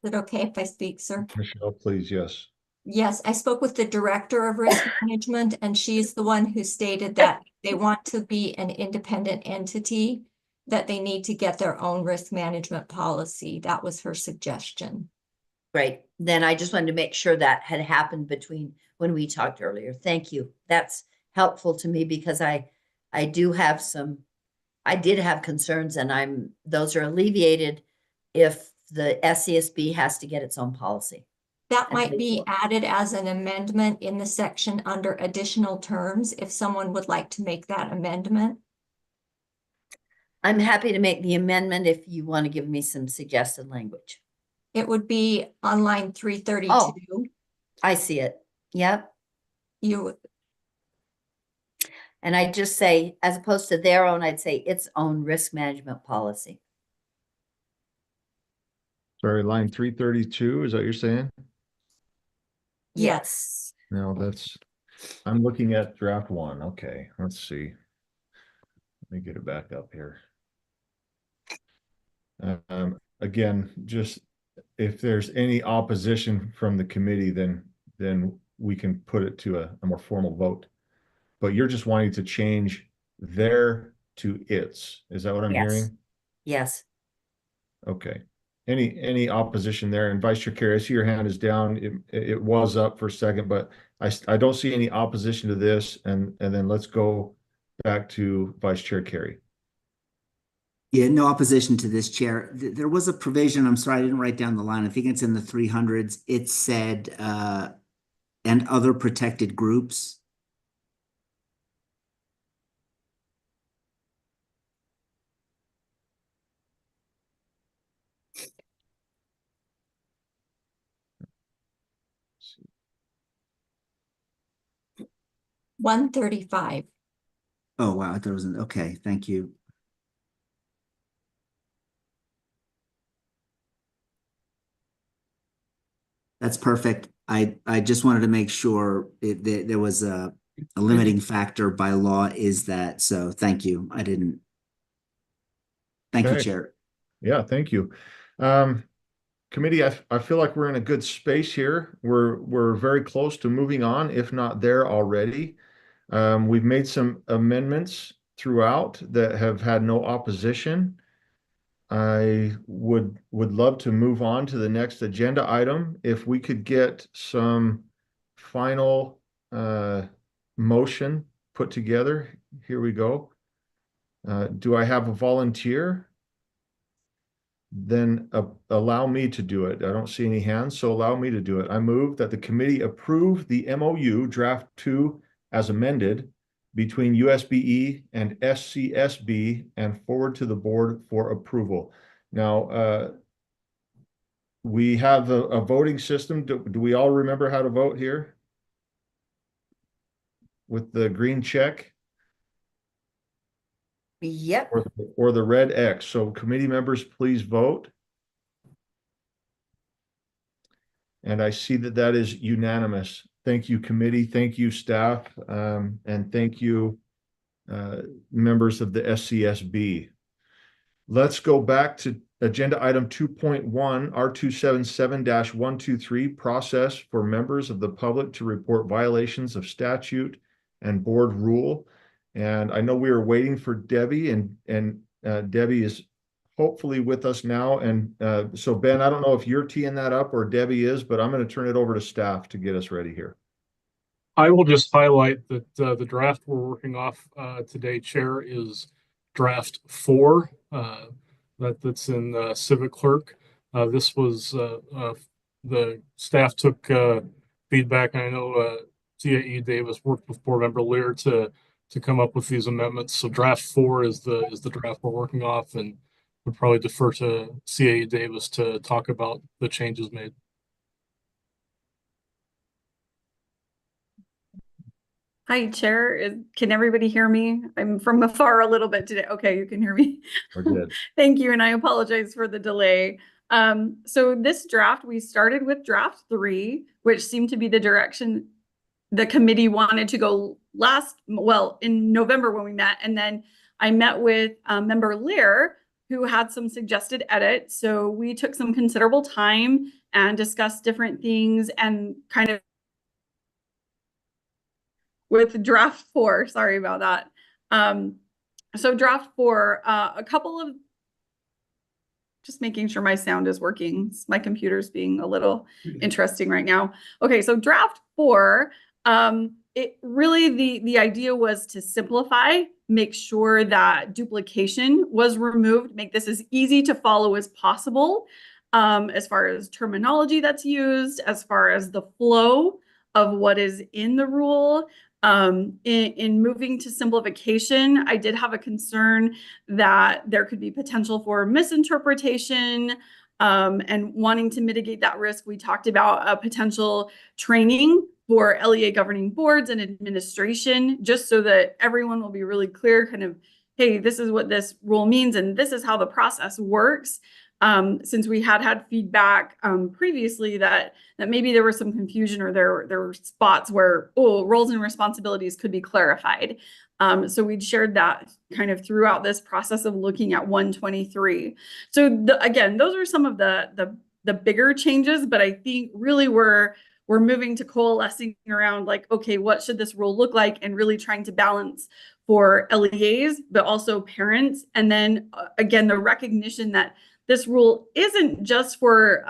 Is it okay if I speak, sir? Michelle, please, yes. Yes, I spoke with the director of risk management, and she's the one who stated that they want to be an independent entity, that they need to get their own risk management policy. That was her suggestion. Great. Then I just wanted to make sure that had happened between when we talked earlier. Thank you. That's helpful to me, because I did have concerns, and those are alleviated if the SCSB has to get its own policy. That might be added as an amendment in the section under additional terms, if someone would like to make that amendment. I'm happy to make the amendment if you want to give me some suggested language. It would be on line 332. Oh. I see it. Yep. And I just say, as opposed to their own, I'd say its own risk management policy. Sorry, line 332, is that what you're saying? Yes. No, I'm looking at draft 1. Okay, let's see. Let me get it back up here. Again, just if there's any opposition from the committee, then we can put it to a more formal vote. But you're just wanting to change their to its. Is that what I'm hearing? Yes. Okay. Any opposition there? And Vice Chair Carey, I see your hand is down. It was up for a second, but I don't see any opposition to this. And then let's go back to Vice Chair Carey. Yeah, no opposition to this, Chair. There was a provision, I'm sorry, I didn't write down the line. I think it's in the 300s. It said, and other protected groups. $135. Oh, wow. I thought it was okay. Thank you. That's perfect. I just wanted to make sure there was a limiting factor by law is that. So thank you. Thank you, Okay. Chair. Yeah, thank you. Committee, I feel like we're in a good space here. We're very close to moving on, if not there already. We've made some amendments throughout that have had no opposition. I would love to move on to the next agenda item. If we could get some final motion put together. Here we go. Do I have a volunteer? then allow me to do it. I don't see any hands, so allow me to do it. I move that the committee approve the MOU draft 2 as amended between USBE and SCSB and forward to the board for approval. Now, we have a voting system. Do we all remember how to vote here? With the green check Yep. or the red X. So committee members, please vote. And I see that that is unanimous. Thank you, committee. Thank you, staff. And thank you, members of the SCSB. Let's go back to agenda item 2.1, R277-123, process for members of the public to report violations of statute and board rule. And I know we were waiting for Debbie, and Debbie is hopefully with us now. And so Ben, I don't know if you're teeing that up or Debbie is, but I'm going to turn it over to staff to get us ready here. I will just highlight that the draft we're working off today, Chair, is draft 4. That's in Civic Clerk. This was the staff took feedback. And I know CAE Davis worked with Board Member Lear to come up with these amendments. So draft 4 is the draft we're working off, and would probably defer to CAE Davis to talk about the changes made. Hi, Chair. Can everybody hear me? I'm from afar a little bit today. Okay, you can hear me. We're good. Thank you, and I apologize for the delay. So this draft, we started with draft 3, which seemed to be the direction the committee wanted to go in November when we met. And then I met with Member Lear, who had some suggested edits. So we took some considerable time and discussed different things and kind of with draft 4, sorry about that. So draft 4, a couple of, just making sure my sound is working. My computer's being a little interesting right now. Okay, so draft 4, it really, the idea was to simplify, make sure that duplication was removed, make this as easy to follow as possible, as far as terminology that's used, as far as the flow of what is in the rule. In moving to simplification, I did have a concern that there could be potential for misinterpretation, and wanting to mitigate that risk. We talked about a potential training for LEA governing boards and administration, just so that everyone will be really clear, kind of, hey, this is what this rule means, and this is how the process works. Since we had feedback previously that maybe there was some confusion, or there were spots where roles and responsibilities could be clarified. So we'd shared that kind of throughout this process of looking at 123. So again, those are some of the bigger changes, but I think really we're moving to coalescing around like, okay, what should this rule look like, and really trying to balance for LEAs, but also parents. And then again, the recognition that this rule isn't just for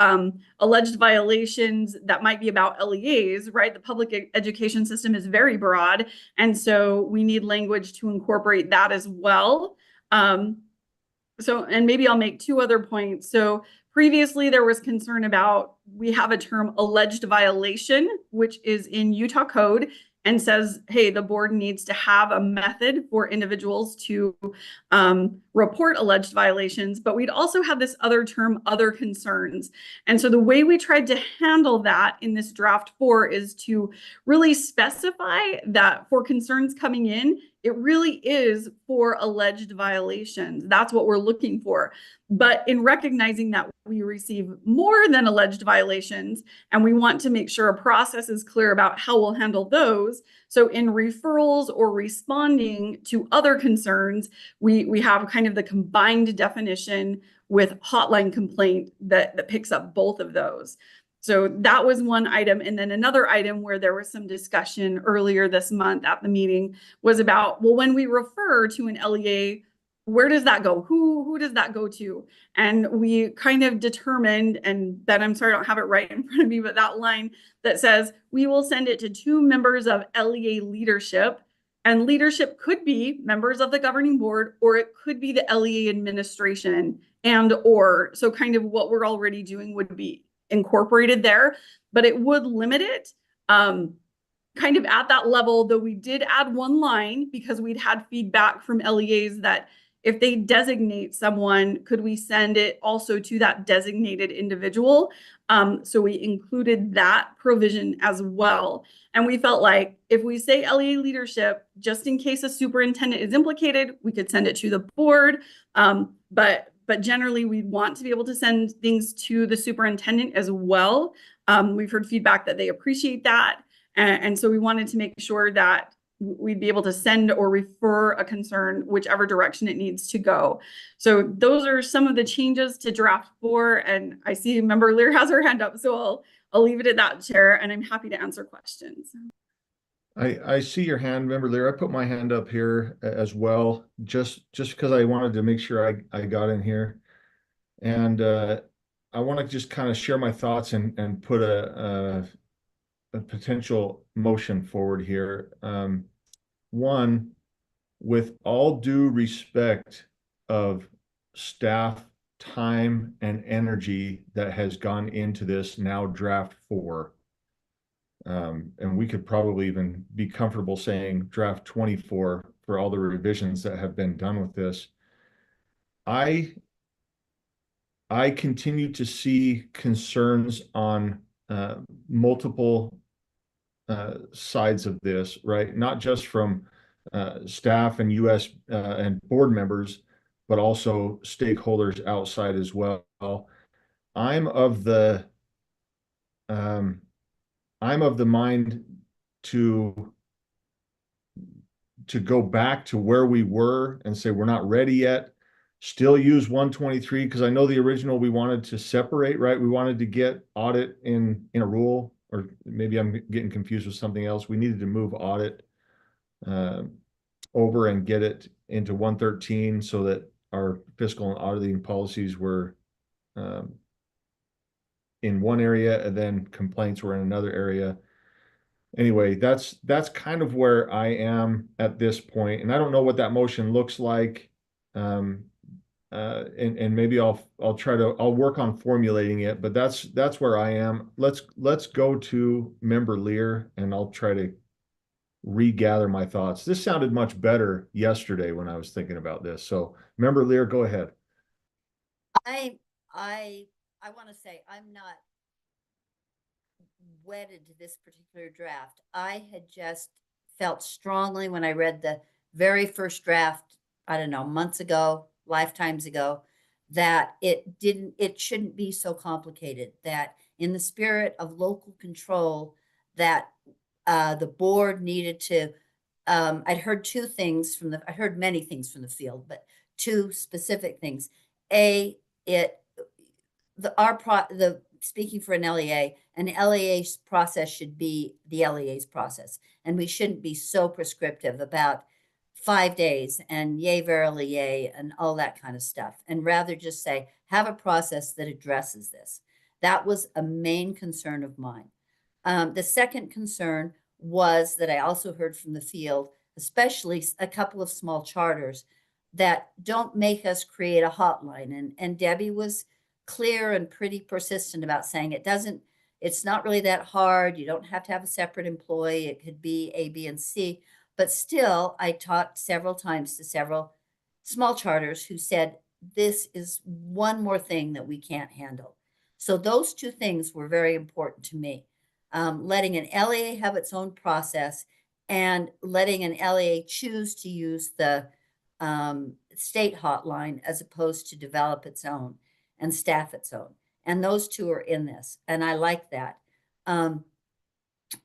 alleged violations that might be about LEAs, right? The public education system is very broad. And so we need language to incorporate that as well. And maybe I'll make 2 other points. So previously there was concern about, we have a term alleged violation, which is in Utah code, and says, hey, the board needs to have a method for individuals to report alleged violations. But we'd also have this other term, other concerns. And so the way we tried to handle that in this draft 4 is to really specify that for concerns coming in, it really is for alleged violations. That's what we're looking for. But in recognizing that we receive more than alleged violations, and we want to make sure a process is clear about how we'll handle those. So in referrals or responding to other concerns, we have kind of the combined definition with hotline complaint that picks up both of those. So that was one item. And then another item where there was some discussion earlier this month at the meeting was about, well, when we refer to an LEA, where does that go? Who does that go to? And we kind of determined, and Ben, I'm sorry, I don't have it right in front of me, but that line that says, we will send it to 2 members of LEA leadership And leadership could be members of the governing board, or it could be the LEA administration so kind of what we're already doing would be incorporated there, but it would limit it kind of at that level, though we did add one line because we'd had feedback from LEAs that if they designate someone, could we send it also to that designated individual? So we included that provision as well. And we felt like if we say LEA leadership, just in case a superintendent is implicated, we could send it to the board. But generally, we'd want to be able to send things to the superintendent as well. We've heard feedback that they appreciate that. And so we wanted to make sure that we'd be able to send or refer a concern whichever direction it needs to go. So those are some of the changes to draft 4. And I see Member Lear has her hand up, so I'll leave it at that, Chair, and I'm happy to answer questions. I see your hand, Member Lear. I put my hand up here as well, just because I wanted to make sure I got in here. And I want to just kind of share my thoughts and put a potential motion forward here. One, with all due respect of staff time and energy that has gone into this now draft 4, and we could probably even be comfortable saying draft 24 for all the revisions that have been done with this. I continue to see concerns on multiple sides of this, right? Not just from staff and US and board members, but also stakeholders outside as well. I'm of the mind to go back to where we were and say we're not ready yet. Still use 123 because I know the original we wanted to separate, right? We wanted to get audit in a rule, or maybe I'm getting confused with something else. We needed to move audit over and get it into 113 so that our fiscal and auditing policies were in one area and then complaints were in another area. Anyway, that's kind of where I am at this point, and I don't know what that motion looks like. And maybe I'll work on formulating it, but that's where I am. Let's go to Member Lear, and I'll try to regather my thoughts. This sounded much better yesterday when I was thinking about this. So Member Lear, go ahead. I want to say I'm not wedded to this particular draft. I had just felt strongly when I read the very first draft, I don't know, months ago, lifetimes ago, that it shouldn't be so complicated, that in the spirit of local control, that the board needed to, I'd heard I heard many things from the field, but 2 specific things. Speaking for an LEA's process should be the LEA's process. And we shouldn't be so prescriptive about 5 days and yay, verily, yay, and all that kind of stuff. And rather just say, have a process that addresses this. That was a main concern of mine. The second concern was that I also heard from the field, especially a couple of small charters, that don't make us create a hotline. And Debbie was clear and pretty persistent about saying it's not really that hard. You don't have to have a separate employee. It could be A, B, and C. But still, I talked several times to several small charters who said, this is one more thing that we can't handle. So those 2 things were very important to me. Letting an LEA have its own process and letting an LEA choose to use the state hotline as opposed to develop its own and staff its own. And those 2 are in this. And I like that.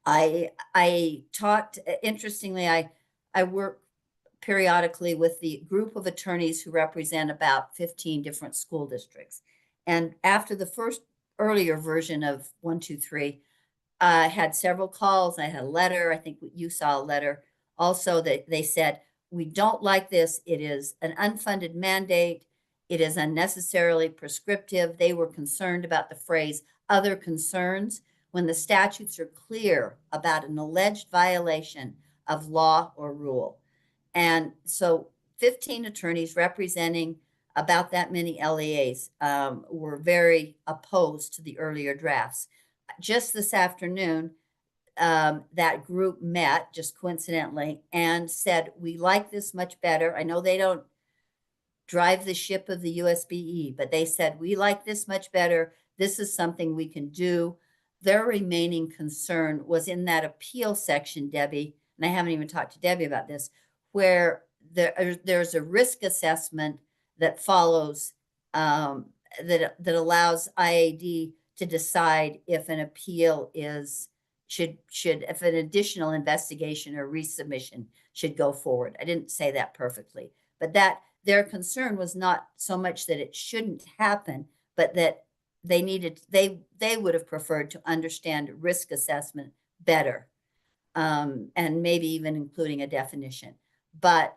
I talked, interestingly, I work periodically with the group of attorneys who represent about 15 different school districts. And after the first earlier version of 123, I had several calls. I had a letter. I think you saw a letter also that they said, we don't like this. It is an unfunded mandate. It is unnecessarily prescriptive. They were concerned about the phrase other concerns when the statutes are clear about an alleged violation of law or rule. And so 15 attorneys representing about that many LEAs were very opposed to the earlier drafts. Just this afternoon, that group met just coincidentally and said, we like this much better. I know they don't drive the ship of the USBE, but they said, we like this much better. This is something we can do. Their remaining concern was in that appeal section, Debbie, and I haven't even talked to Debbie about this, where there's a risk assessment that follows that allows IAD to decide if an appeal if an additional investigation or resubmission should go forward. I didn't say that perfectly, but that their concern was not so much that it shouldn't happen, but that they would have preferred to understand risk assessment better, and maybe even including a definition. But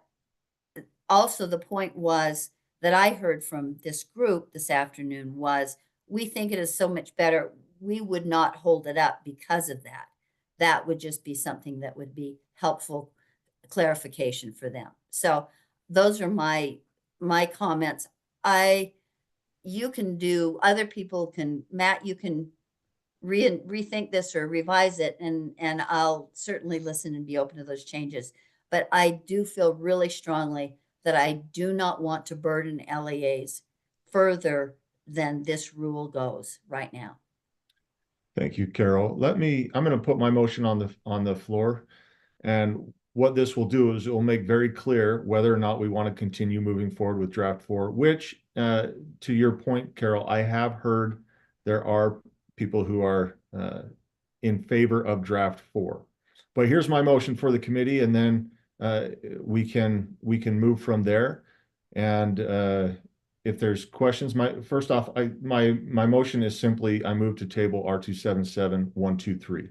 also the point was that I heard from this group this afternoon was, we think it is so much better. We would not hold it up because of that. That would just be something that would be helpful clarification for them. So those are my comments. You can do, other people can, Matt, you can rethink this or revise it, and I'll certainly listen and be open to those changes. But I do feel really strongly that I do not want to burden LEAs further than this rule goes right now. Thank you, Carol. I'm going to put my motion on the floor. And what this will do is it will make very clear whether or not we want to continue moving forward with draft 4, which, to your point, Carol, I have heard there are people who are in favor of draft 4. But here's my motion for the committee, and then we can move from there. And if there's questions, my motion is simply, I move to table R277123.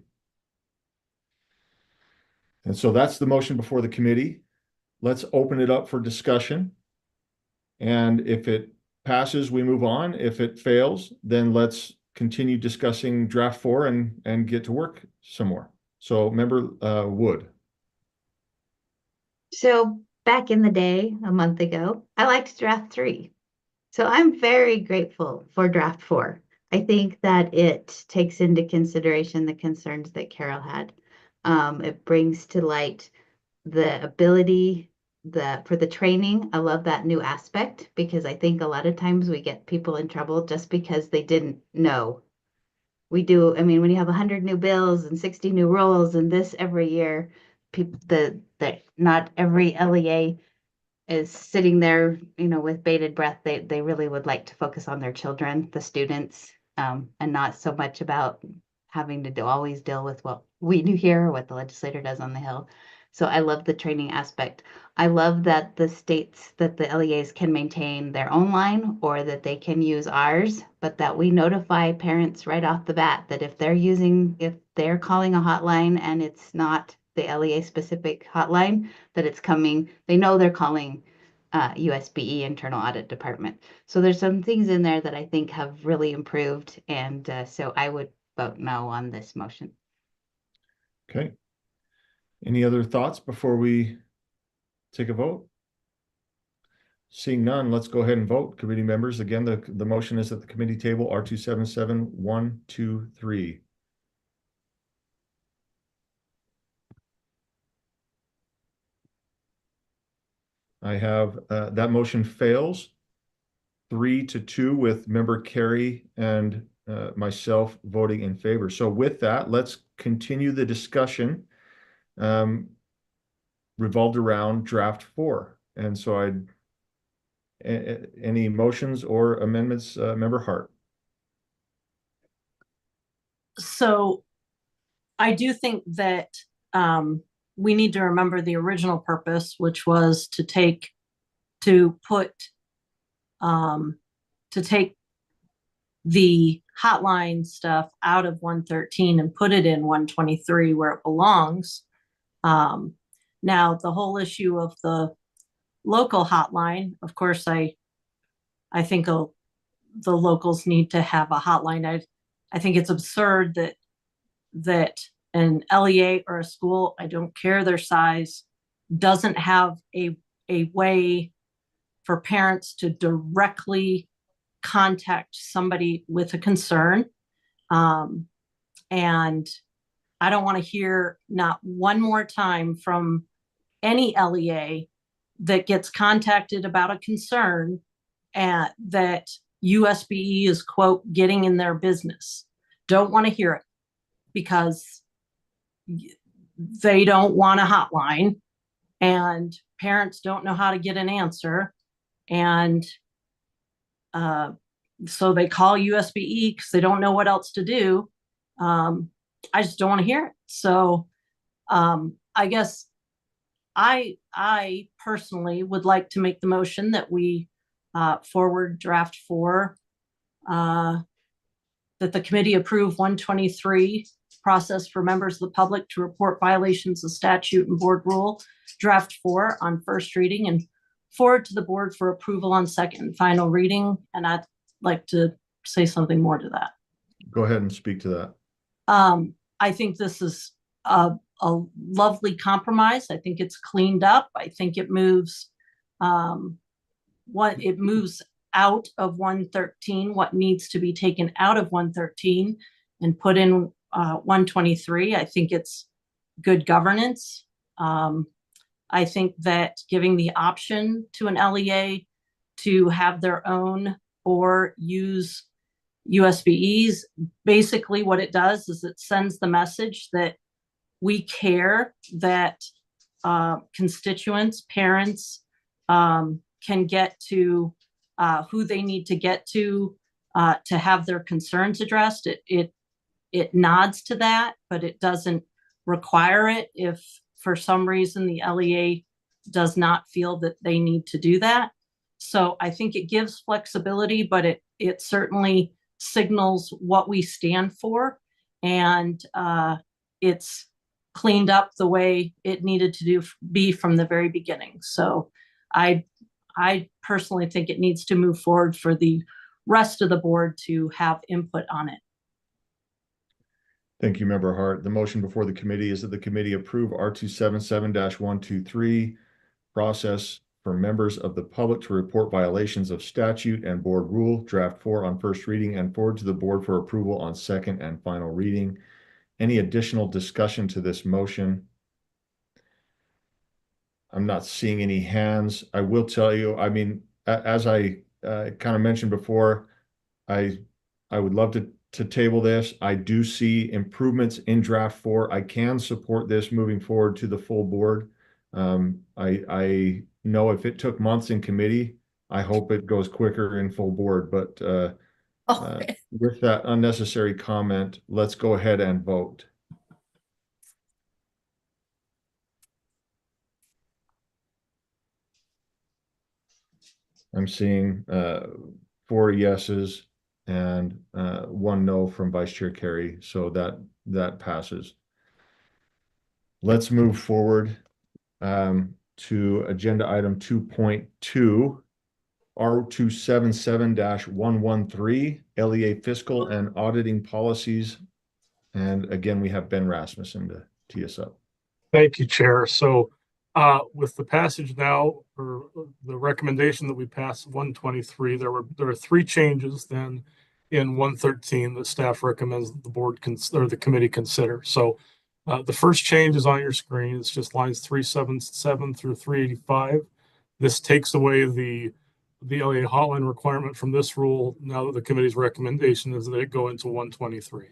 And so that's the motion before the committee. Let's open it up for discussion. And if it passes, we move on. If it fails, then let's continue discussing draft 4 and get to work some more. So Member Wood. So back in the day, a month ago, I liked draft 3. So I'm very grateful for draft 4. I think that it takes into consideration the concerns that Carol had. It brings to light the ability for the training. I love that new aspect, because I think a lot of times we get people in trouble just because they didn't know. We do. I mean, when you have 100 new bills and 60 new rules and this every year, not every LEA is sitting there, with bated breath. They really would like to focus on their children, the students, and not so much about having to always deal with what we do here or what the legislator does on the Hill. So I love the training aspect. I love that the states, that the LEAs can maintain their own line or that they can use ours, but that we notify parents right off the bat that if they're calling a hotline and it's not the LEA specific hotline, that it's coming, they know they're calling USBE Internal Audit Department. So there's some things in there that I think have really improved. And so I would vote no on this motion. Okay. Any other thoughts before we take a vote? Seeing none, let's go ahead and vote. Committee members, again, the motion is at the committee table R277123. I have that motion fails 3-2 with member Carey and myself voting in favor. So with that, let's continue the discussion revolved around draft 4. And so any motions or amendments, member Hart? So I do think that we need to remember the original purpose, which was to take the hotline stuff out of 113 and put it in 123 where it belongs. Now the whole issue of the local hotline, of course, I think the locals need to have a hotline. I think it's absurd that an LEA or a school, I don't care their size, doesn't have a way for parents to directly contact somebody with a concern. And I don't want to hear not one more time from any LEA that gets contacted about a concern and that USBE is, quote, getting in their business. Don't want to hear it because they don't want a hotline and parents don't know how to get an answer. And so they call USBE because they don't know what else to do. I just don't want to hear it. So I guess I personally would like to make the motion that we forward draft 4, that the committee approve 123 process for members of the public to report violations of statute and board rule, draft 4 on first reading, and forward to the board for approval on second and final reading. And I'd like to say something more to that. Go ahead and speak to that. I think this is a lovely compromise. I think it's cleaned up. I think it moves it moves out of 113 what needs to be taken out of 113 and put in 123. I think it's good governance. I think that giving the option to an LEA to have their own or use USBEs, basically what it does is it sends the message that we care, that constituents, parents can get to who they need to get to have their concerns addressed. It nods to that, but it doesn't require it if for some reason the LEA does not feel that they need to do that. So I think it gives flexibility, but it certainly signals what we stand for, and it's cleaned up the way it needed to be from the very beginning. So I personally think it needs to move forward for the rest of the board to have input on it. Thank you, Member Hart. The motion before the committee is that the committee approve R277-123 process for members of the public to report violations of statute and board rule, draft 4 on first reading, and forward to the board for approval on second and final reading. Any additional discussion to this motion? I'm not seeing any hands. I will tell you, I mean, as I kind of mentioned before, I would love to table this. I do see improvements in draft 4. I can support this moving forward to the full board. I know if it took months in committee, I hope it goes quicker in full board. But with that unnecessary comment, let's go ahead and vote. I'm seeing 4 yeses and 1 no from Vice Chair Carey, so that passes. Let's move forward to agenda item 2.2, R277-113, LEA fiscal and auditing policies. And again, we have Ben Rasmussen to tee us up. Thank you, Chair. So with the passage now, or the recommendation that we pass 123, there are 3 changes then in 113 that staff recommends that the board or the committee consider. So the first change is on your screen. It's just lines 377 through 385. This takes away the LEA hotline requirement from this rule now that the committee's recommendation is that it go into 123.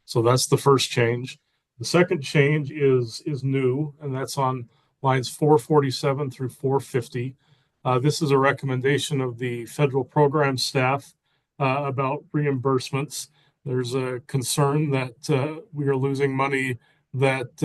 So that's the first change. The second change is new, and that's on lines 447 through 450. This is a recommendation of the federal program staff about reimbursements. There's a concern that we are losing money that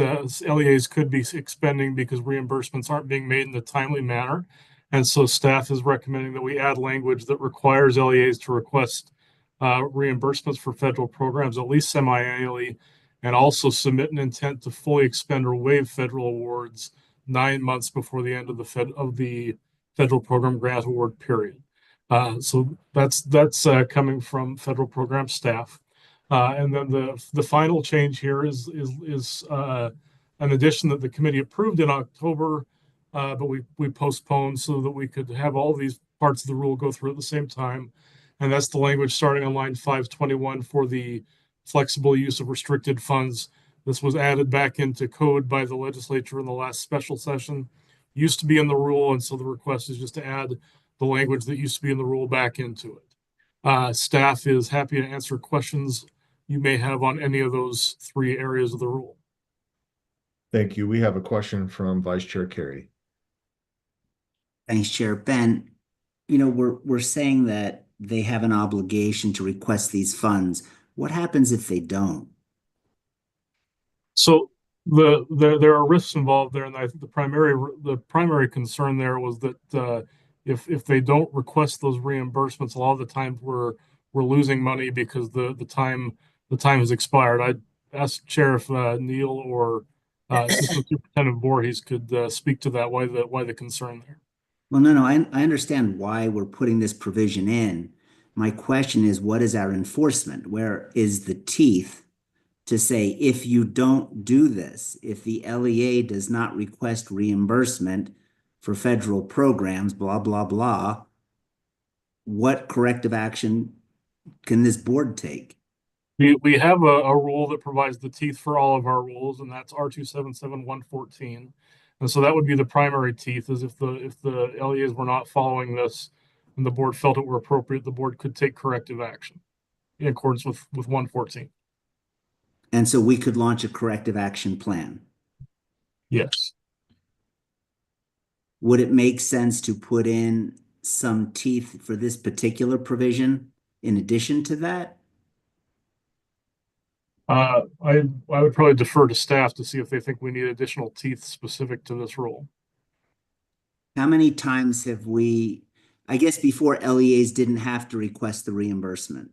LEAs could be expending because reimbursements aren't being made in a timely manner. And so staff is recommending that we add language that requires LEAs to request reimbursements for federal programs at least semi-annually, and also submit an intent to fully expend or waive federal awards 9 months before the end of the federal program grant award period. So that's coming from federal program staff. And then the final change here is an addition that the committee approved in October, but we postponed so that we could have all these parts of the rule go through at the same time. And that's the language starting on line 521 for the flexible use of restricted funds. This was added back into code by the legislature in the last special session. Used to be in the rule, and so the request is just to add the language that used to be in the rule back into it. Staff is happy to answer questions you may have on any of those three areas of the rule. Thank you. We have a question from Vice Chair Carey. Thanks, Chair. Ben, we're saying that they have an obligation to request these funds. What happens if they don't? So there are risks involved there, and I think the primary concern there was that if they don't request those reimbursements, a lot of the times we're losing money because the time has expired. I'd ask Chair if Neil or Assistant Superintendent Voorhees could speak to that. Why the concern there? Well, no, I understand why we're putting this provision in. My question is, what is our enforcement? Where is the teeth to say, if you don't do this, if the LEA does not request reimbursement for federal programs, blah, blah, blah, what corrective action can this board take? We have a rule that provides the teeth for all of our rules, and that's R277-114. And so that would be the primary teeth, is if the LEAs were not following this and the board felt it were appropriate, the board could take corrective action in accordance with 114. And so we could launch a corrective action plan. Yes. Would it make sense to put in some teeth for this particular provision in addition to that? I would probably defer to staff to see if they think we need additional teeth specific to this rule. How many times have we, I guess before LEAs didn't have to request the reimbursement?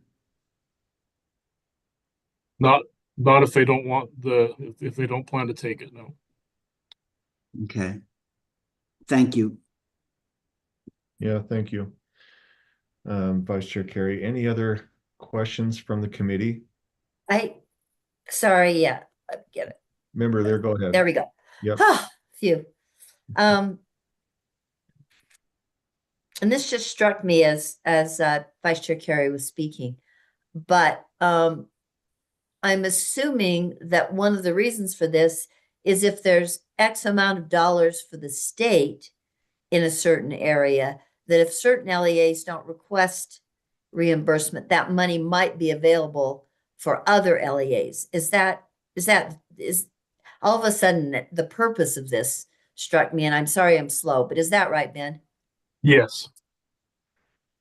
Not if they don't want if they don't plan to take it, no. Okay. Thank you. Yeah, thank you. Vice Chair Carey, any other questions from the committee? Sorry, yeah, I get it. Member there, go ahead. There we go. Yep. Phew. And this just struck me as Vice Chair Carey was speaking, but I'm assuming that one of the reasons for this is if there's X amount of dollars for the state in a certain area, that if certain LEAs don't request reimbursement, that money might be available for other LEAs. Is all of a sudden the purpose of this struck me, and I'm sorry I'm slow, but is that right, Ben? Yes.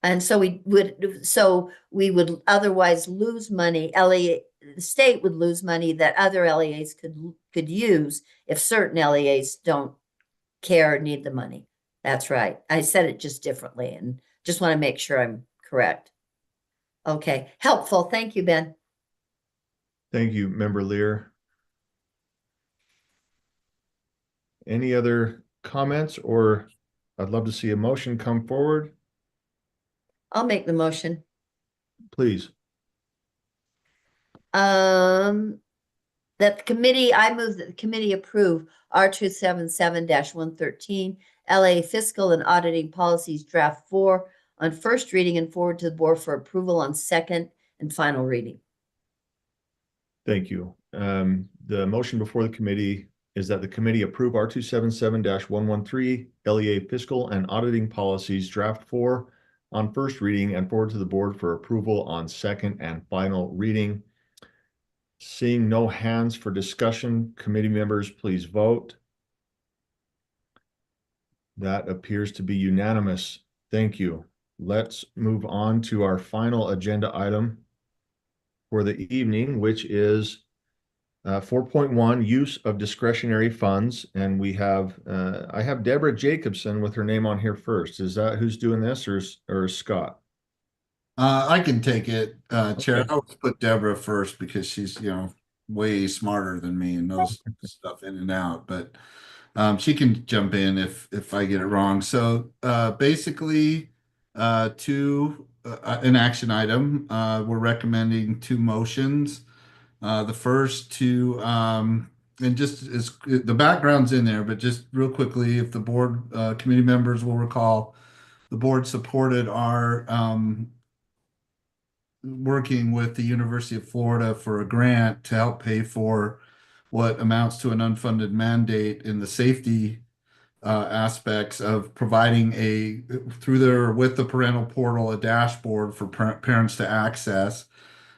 And so we would otherwise lose money. The state would lose money that other LEAs could use if certain LEAs don't care or need the money. That's right. I said it just differently and just want to make sure I'm correct. Okay, helpful. Thank you, Ben. Thank you, Member Lear. Any other comments, or I'd love to see a motion come forward. I'll make the motion. Please. I move that the committee approve R277-113 LA Fiscal and Auditing Policies Draft 4 on first reading and forward to the board for approval on second and final reading. Thank you. The motion before the committee is that the committee approve R277-113 LEA Fiscal and Auditing Policies Draft 4 on first reading and forward to the board for approval on second and final reading. Seeing no hands for discussion, committee members, please vote. That appears to be unanimous. Thank you. Let's move on to our final agenda item for the evening, which is 4.1, use of discretionary funds. And we have, I have Deborah Jacobson with her name on here first. Is that who's doing this, or Scott? I can take it, Chair. Okay. I would put Deborah first because she's, way smarter than me and knows stuff in and out, but she can jump in if I get it wrong. So basically, an action item. We're recommending two motions. The first to, and just as the background's in there, but just real quickly, if the board committee members will recall, the board supported our working with the University of Florida for a grant to help pay for what amounts to an unfunded mandate in the safety aspects of providing with the parental portal, a dashboard for parents to access.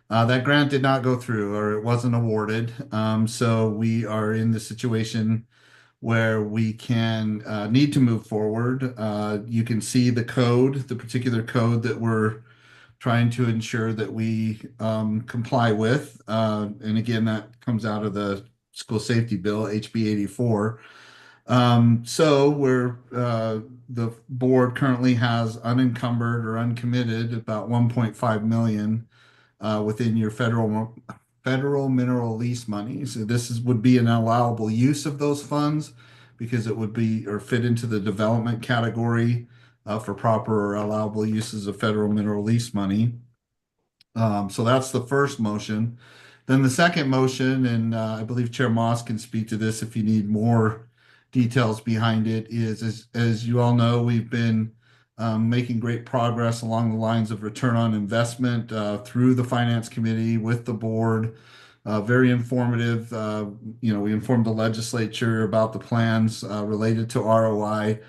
That grant did not go through, or it wasn't awarded. So we are in the situation where we can need to move forward. You can see the particular code that we're trying to ensure that we comply with. And again, that comes out of the school safety bill, HB 84. So the board currently has unencumbered or uncommitted about 1.5 million within your federal mineral lease money. So would be an allowable use of those funds because it would be or fit into the development category for proper or allowable uses of federal mineral lease money. So that's the first motion. Then the second motion, and I believe Chair Moss can speak to this if you need more details behind it, is as you all know, we've been making great progress along the lines of return on investment through the Finance Committee with the board. Very informative. We informed the legislature about the plans related to ROI.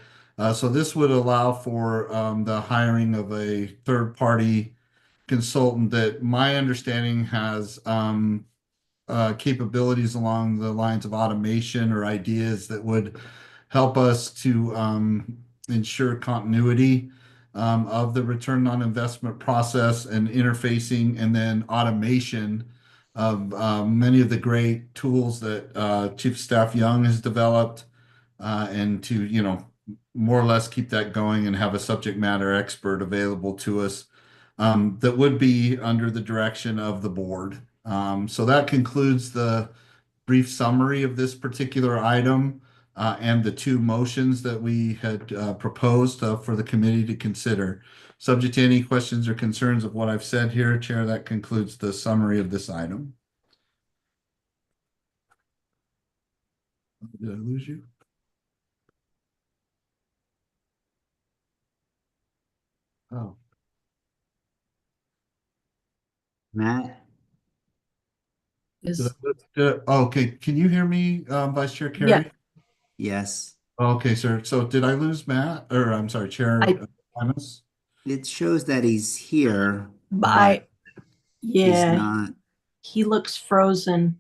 So this would allow for the hiring of a third-party consultant that my understanding has capabilities along the lines of automation or ideas that would help us to ensure continuity of the return on investment process and interfacing, and then automation of many of the great tools that Chief of Staff Young has developed, and to, more or less keep that going and have a subject matter expert available to us that would be under the direction of the board. So that concludes the brief summary of this particular item and the two motions that we had proposed for the committee to consider. Subject to any questions or concerns of what I've said here, Chair, that concludes the summary of this item. Did I lose you? Oh. Matt? Is, Okay, can you hear me, Vice Chair Carey? Yeah. Yes. Okay, sir. So did I lose Matt? Or I'm sorry, Chair Thomas? It shows that he's here, but he's yeah, not. he looks frozen.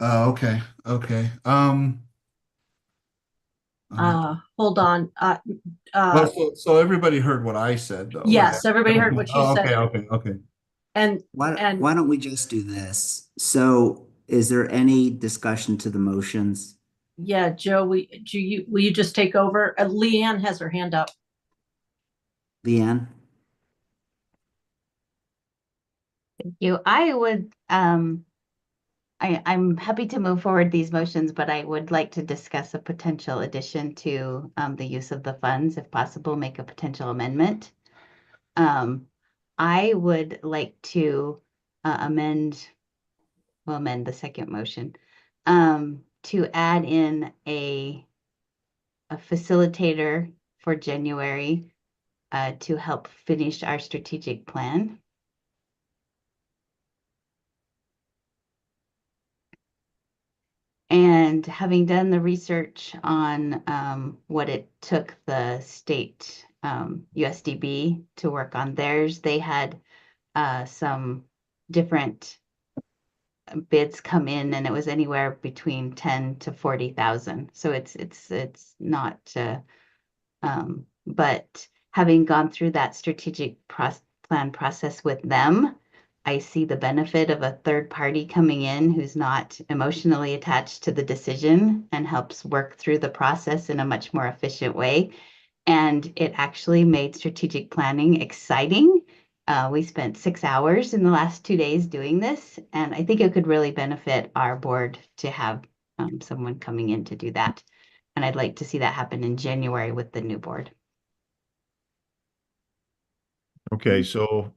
Okay. Hold on. So everybody heard what I said, though. Yes, right? everybody heard what you said. Okay. And Why don't we just do this? So is there any discussion to the motions? yeah, Joe, will you just take over? Leanne has her hand up. Leanne? Thank you. I'm happy to move forward these motions, but I would like to discuss a potential addition to the use of the funds, if possible, make a potential amendment. I would like to amend the second motion to add in a facilitator for January to help finish our strategic plan. And having done the research on what it took the state USDB to work on theirs, they had some different bids come in, and it was anywhere between 10 to 40,000. So it's not. But having gone through that strategic plan process with them, I see the benefit of a third party coming in who's not emotionally attached to the decision and helps work through the process in a much more efficient way. And it actually made strategic planning exciting. We spent 6 hours in the last 2 days doing this, and I think it could really benefit our board to have someone coming in to do that. And I'd like to see that happen in January with the new board. Okay, so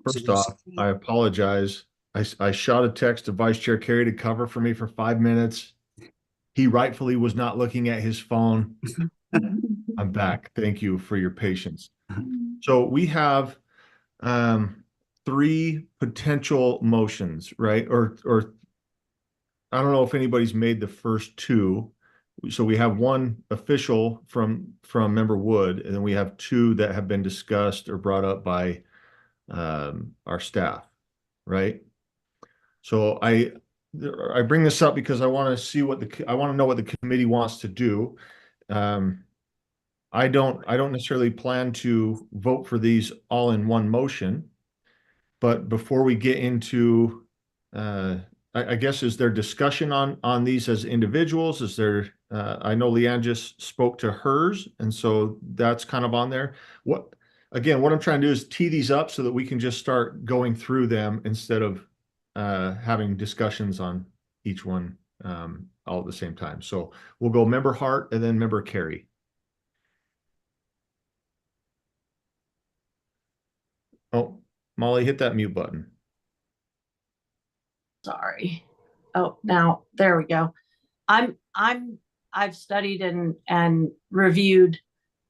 first off, I apologize. I shot a text to Vice Chair Carey to cover for me for 5 minutes. He rightfully was not looking at his phone. I'm back. Thank you for your patience. So we have three potential motions, right? Or I don't know if anybody's made the first two. So we have one official from Member Wood, and then we have two that have been discussed or brought up by our staff, right? So I bring this up because I want to see I want to know what the committee wants to do. I don't necessarily plan to vote for these all in one motion, but before we get into, I guess, is there discussion on these as individuals? Is there? I know Leanne just spoke to hers, and so that's kind of on there. What I'm trying to do is tee these up so that we can just start going through them instead of having discussions on each one all at the same time. So we'll go Member Hart and then Member Carey. Oh, Molly, hit that mute button. Sorry. Oh, now there we go. I've studied and reviewed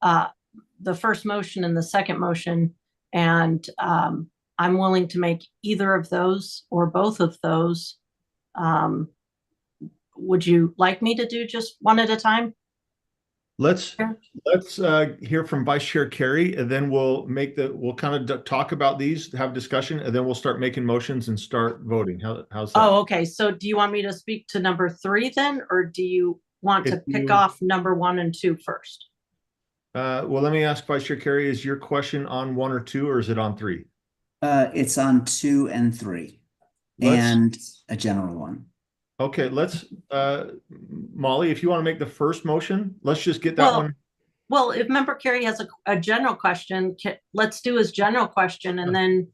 the first motion and the second motion, and I'm willing to make either of those or both of those. Would you like me to do just one at a time? Let's hear from Vice Chair Carey, and then we'll kind of talk about these, have discussion, and then we'll start making motions and start voting. How's that? Oh, okay. So do you want me to speak to number 3 then, or do you want to pick off number 1 and 2 first? Well, let me ask Vice Chair Carey, is your question on 1 or 2, or is it on 3? It's on 2 and 3, and a general one. Okay, Molly, if you want to make the first motion, let's just get that one. Well, if Member Carey has a general question, let's do his general question and then,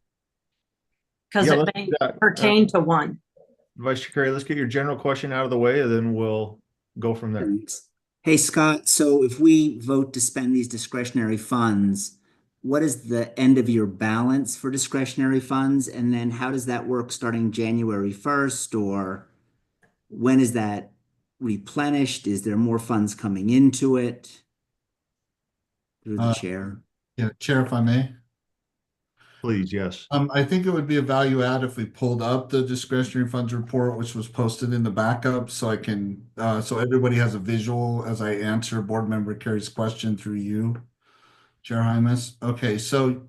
because it may pertain to one. Vice Chair Carey, let's get your general question out of the way, and then we'll go from there. Thanks. Hey, Scott, so if we vote to spend these discretionary funds, what is the end of year balance for discretionary funds? And then how does that work starting January 1st, or when is that replenished? Is there more funds coming into it? Through the chair. Yeah, Chair, if I may. Please, yes. I think it would be a value add if we pulled up the discretionary funds report, which was posted in the backup, so I can, so everybody has a visual as I answer Board Member Carey's question through you, Chair Hymas. Okay, so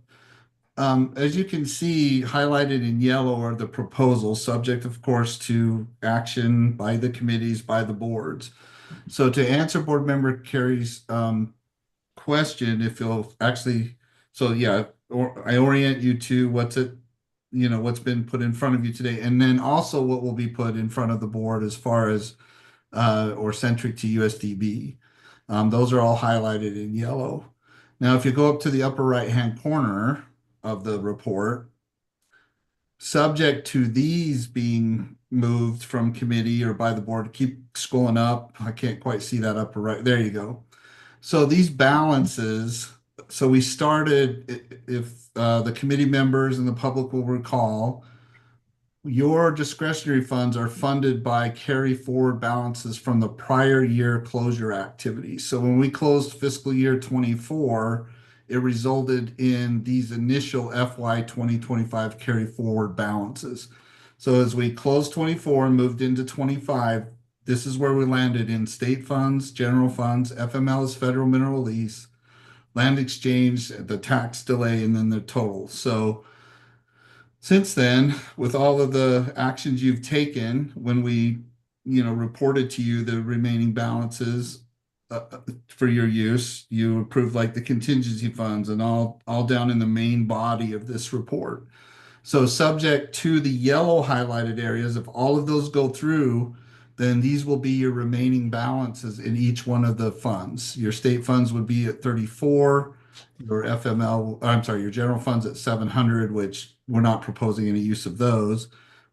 as you can see, highlighted in yellow are the proposals, subject, of course, to action by the committees, by the boards. So to answer Board Member Carey's question, if you'll actually, so yeah, I orient you to what's been put in front of you today, and then also what will be put in front of the board as far as or centric to USDB. Those are all highlighted in yellow. Now, if you go up to the upper right-hand corner of the report, subject to these being moved from committee or by the board, keep scrolling up. I can't quite see that upper right. There you go. So these balances, so we started, if the committee members and the public will recall, your discretionary funds are funded by carry forward balances from the prior year closure activities. So when we closed fiscal year 24, it resulted in these initial FY 2025 carry forward balances. So as we closed 24 and moved into 25, this is where we landed in state funds, general funds, FML is federal mineral lease, land exchange, the tax delay, and then the total. So since then, with all of the actions you've taken, when we, reported to you the remaining balances for your use, you approved like the contingency funds and all down in the main body of this report. So subject to the yellow highlighted areas, if all of those go through, then these will be your remaining balances in each one of the funds. Your state funds would be at 34, your your general funds at 700, which we're not proposing any use of those,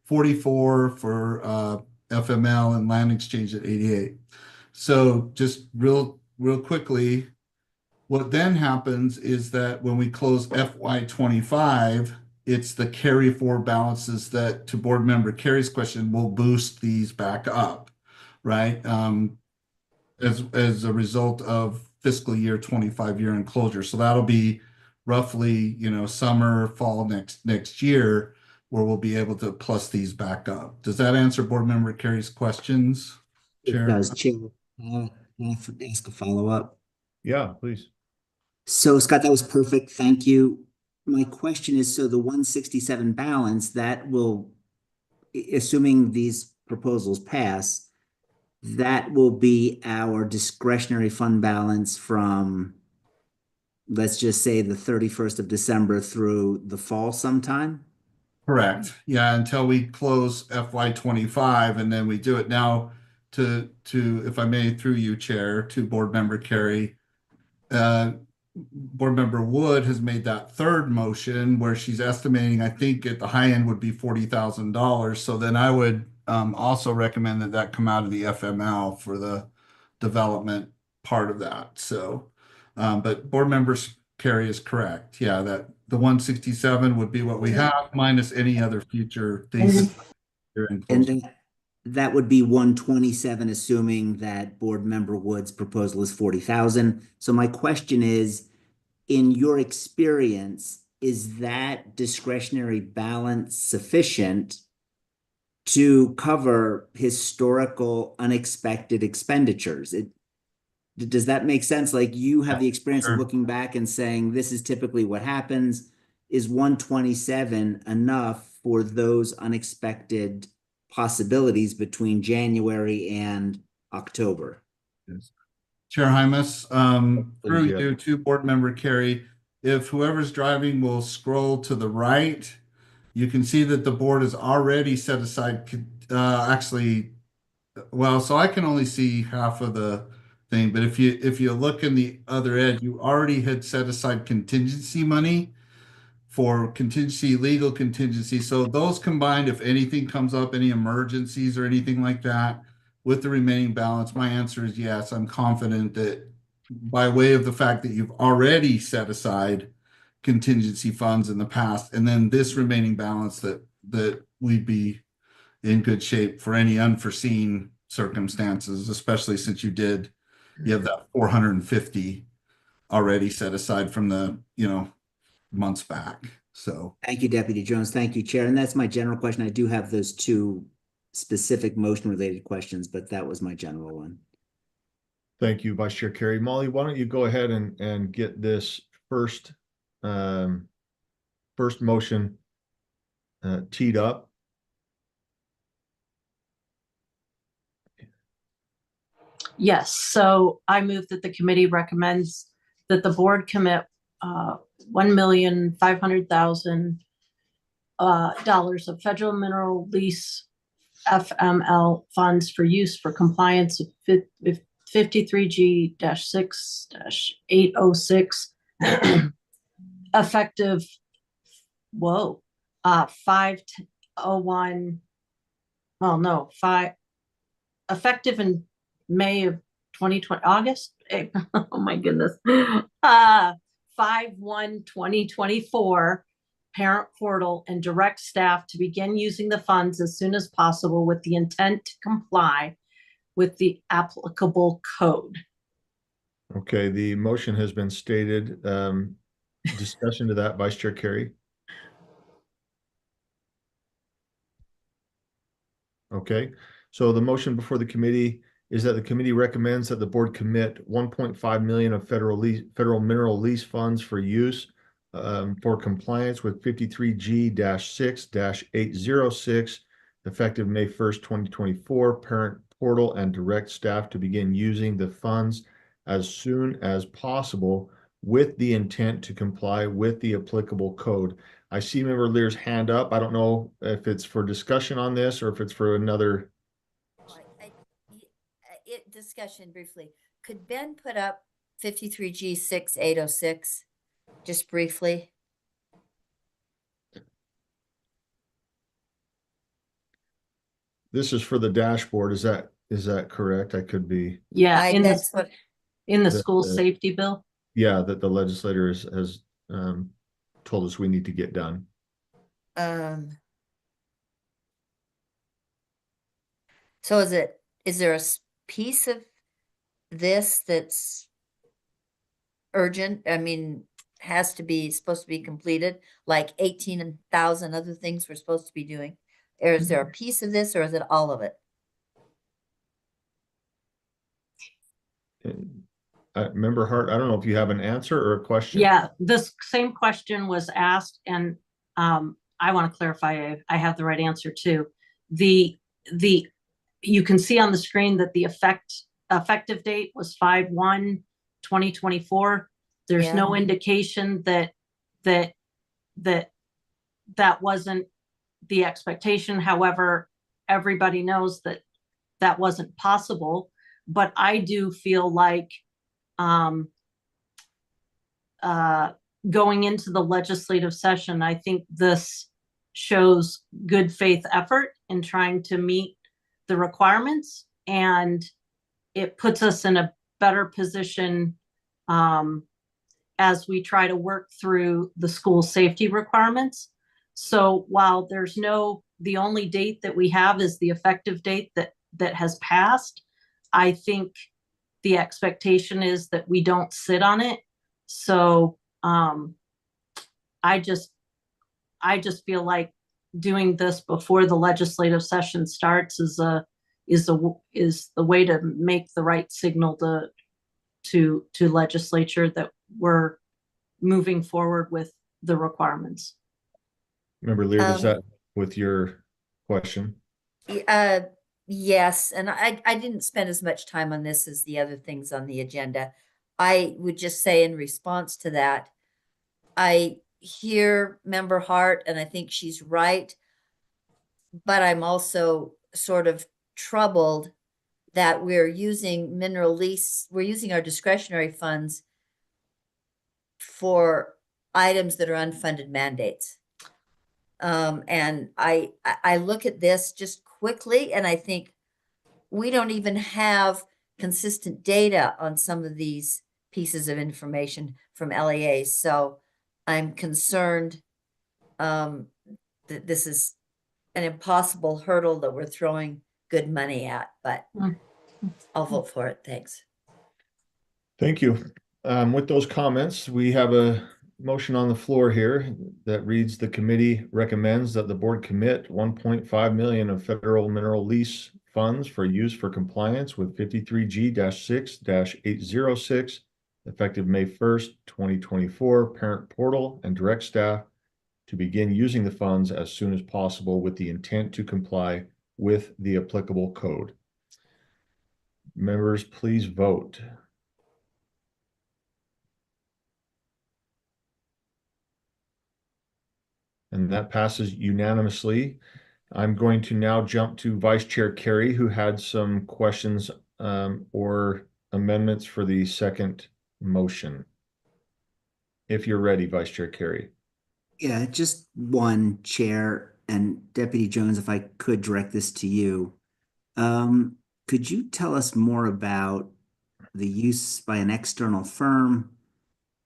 44 for FML, and land exchange at 88. So just real quickly, What then happens is that when we close FY25, it's the carry forward balances that, to board member Carey's question, will boost these back up, right? As a result of fiscal year 25 year end closure. So that'll be roughly, summer, fall next year, where we'll be able to plus these back up. Does that answer board member Carey's questions? It Chair? does, Chair. Can I ask a follow-up? Yeah, please. So Scott, that was perfect. Thank you. My question is, so the 167 balance that will, assuming these proposals pass, that will be our discretionary fund balance from, let's just say, the 31st of December through the fall sometime? Correct. Yeah, until we close FY25, and then we do it now to, if I may, through you, Chair, to board member Carey. Board member Wood has made that third motion where she's estimating, I think at the high end would be $40,000. So then I would also recommend that come out of the FML for the development part of that. So, but board members Carey is correct. Yeah, that the 167 would be what we have minus any other future things. And that would be 127, assuming that board member Wood's proposal is 40,000. So my question is, in your experience, is that discretionary balance sufficient to cover historical unexpected expenditures? Does that make sense? Like, you have the experience of looking back and saying, this is typically what happens. Is 127 enough for those unexpected possibilities between January and October? Yes. Chair Hymas, through Yeah. you to board member Carey, if whoever's driving will scroll to the right, you can see that the board has already set aside, so I can only see half of the thing, but if you look in the other edge, you already had set aside contingency money for contingency, legal contingency. So those combined, if anything comes up, any emergencies or anything like that, with the remaining balance, my answer is yes. I'm confident that by way of the fact that you've already set aside contingency funds in the past, and then this remaining balance, that we'd be in good shape for any unforeseen circumstances, especially since you have that 450 already set aside from the, months back. So Thank you, Deputy Jones. Thank you, Chair. And that's my general question. I do have those two specific motion related questions, but that was my general one. Thank you, Vice Chair Carey. Molly, why don't you go ahead and get this first motion teed up? Yes, so I move that the committee recommends that the board commit $1,500,000 dollars of federal mineral lease FML funds for use for compliance with 53G-6-806 effective 5/01. Well, no, effective in May of 2020, August. Oh my goodness. 5/1/2024 parent portal and direct staff to begin using the funds as soon as possible with the intent to comply with the applicable code. Okay, the motion has been stated. Discussion to that, Vice Chair Carey. Okay, so the motion before the committee is that the committee recommends that the board commit 1.5 million of federal mineral lease funds for use for compliance with 53G-6-806 effective May 1st, 2024, parent portal and direct staff to begin using the funds as soon as possible with the intent to comply with the applicable code. I see Member Lear's hand up. I don't know if it's for discussion on this or if it's for another. Discussion briefly. Could Ben put up 53G-6-806 just briefly? This is for the dashboard. Is that correct? I could be. Yeah, in That's what. the school safety bill. yeah, that the legislator has told us we need to get done. So is there a piece of this that's urgent? I mean, supposed to be completed, like 18,000 other things we're supposed to be doing? Or is there a piece of this, or is it all of it? Member Hart, I don't know if you have an answer or a question. Yeah, this same question was asked, and I want to clarify, I have the right answer too. You can see on the screen that the effective date was 5/1/2024. There's no indication that wasn't the expectation. However, everybody knows that that wasn't possible. But I do feel like going into the legislative session, I think this shows good faith effort in trying to meet the requirements, and it puts us in a better position as we try to work through the school safety requirements. So while the only date that we have is the effective date that has passed, I think the expectation is that we don't sit on it. So I just feel like doing this before the legislative session starts is the way to make the right signal to legislature that we're moving forward with the requirements. Member Lear, does that with your question? Yes, and I didn't spend as much time on this as the other things on the agenda. I would just say in response to that, I hear Member Hart, and I think she's right, but I'm also sort of troubled that we're using we're using our discretionary funds for items that are unfunded mandates. And I look at this just quickly, and I think we don't even have consistent data on some of these pieces of information from LEA. So I'm concerned that this is an impossible hurdle that we're throwing good money at, but I'll vote for it. Thanks. Thank you. With those comments, we have a motion on the floor here that reads, the committee recommends that the board commit 1.5 million of federal mineral lease funds for use for compliance with 53G-6-806 effective May 1st, 2024, parent portal and direct staff to begin using the funds as soon as possible with the intent to comply with the applicable code. Members, please vote. And that passes unanimously. I'm going to now jump to Vice Chair Carey, who had some questions or amendments for the second motion. If you're ready, Vice Chair Carey. Yeah, just one, Chair, and Deputy Jones, if I could direct this to you. Could you tell us more about the use by an external firm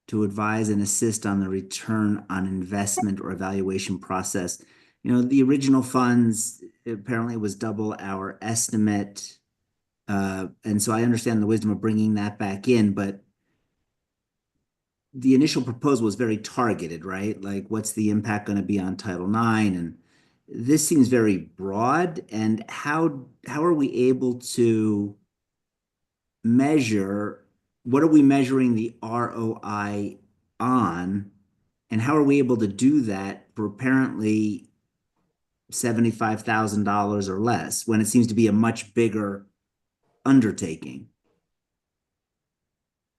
to advise and assist on the return on investment or evaluation process? You know, the original funds apparently was double our estimate. And so I understand the wisdom of bringing that back in, but the initial proposal was very targeted, right? Like, what's the impact going to be on Title IX? And this seems very broad. And how are we able to measure, what are we measuring the ROI on? And how are we able to do that for apparently $75,000 or less when it seems to be a much bigger undertaking?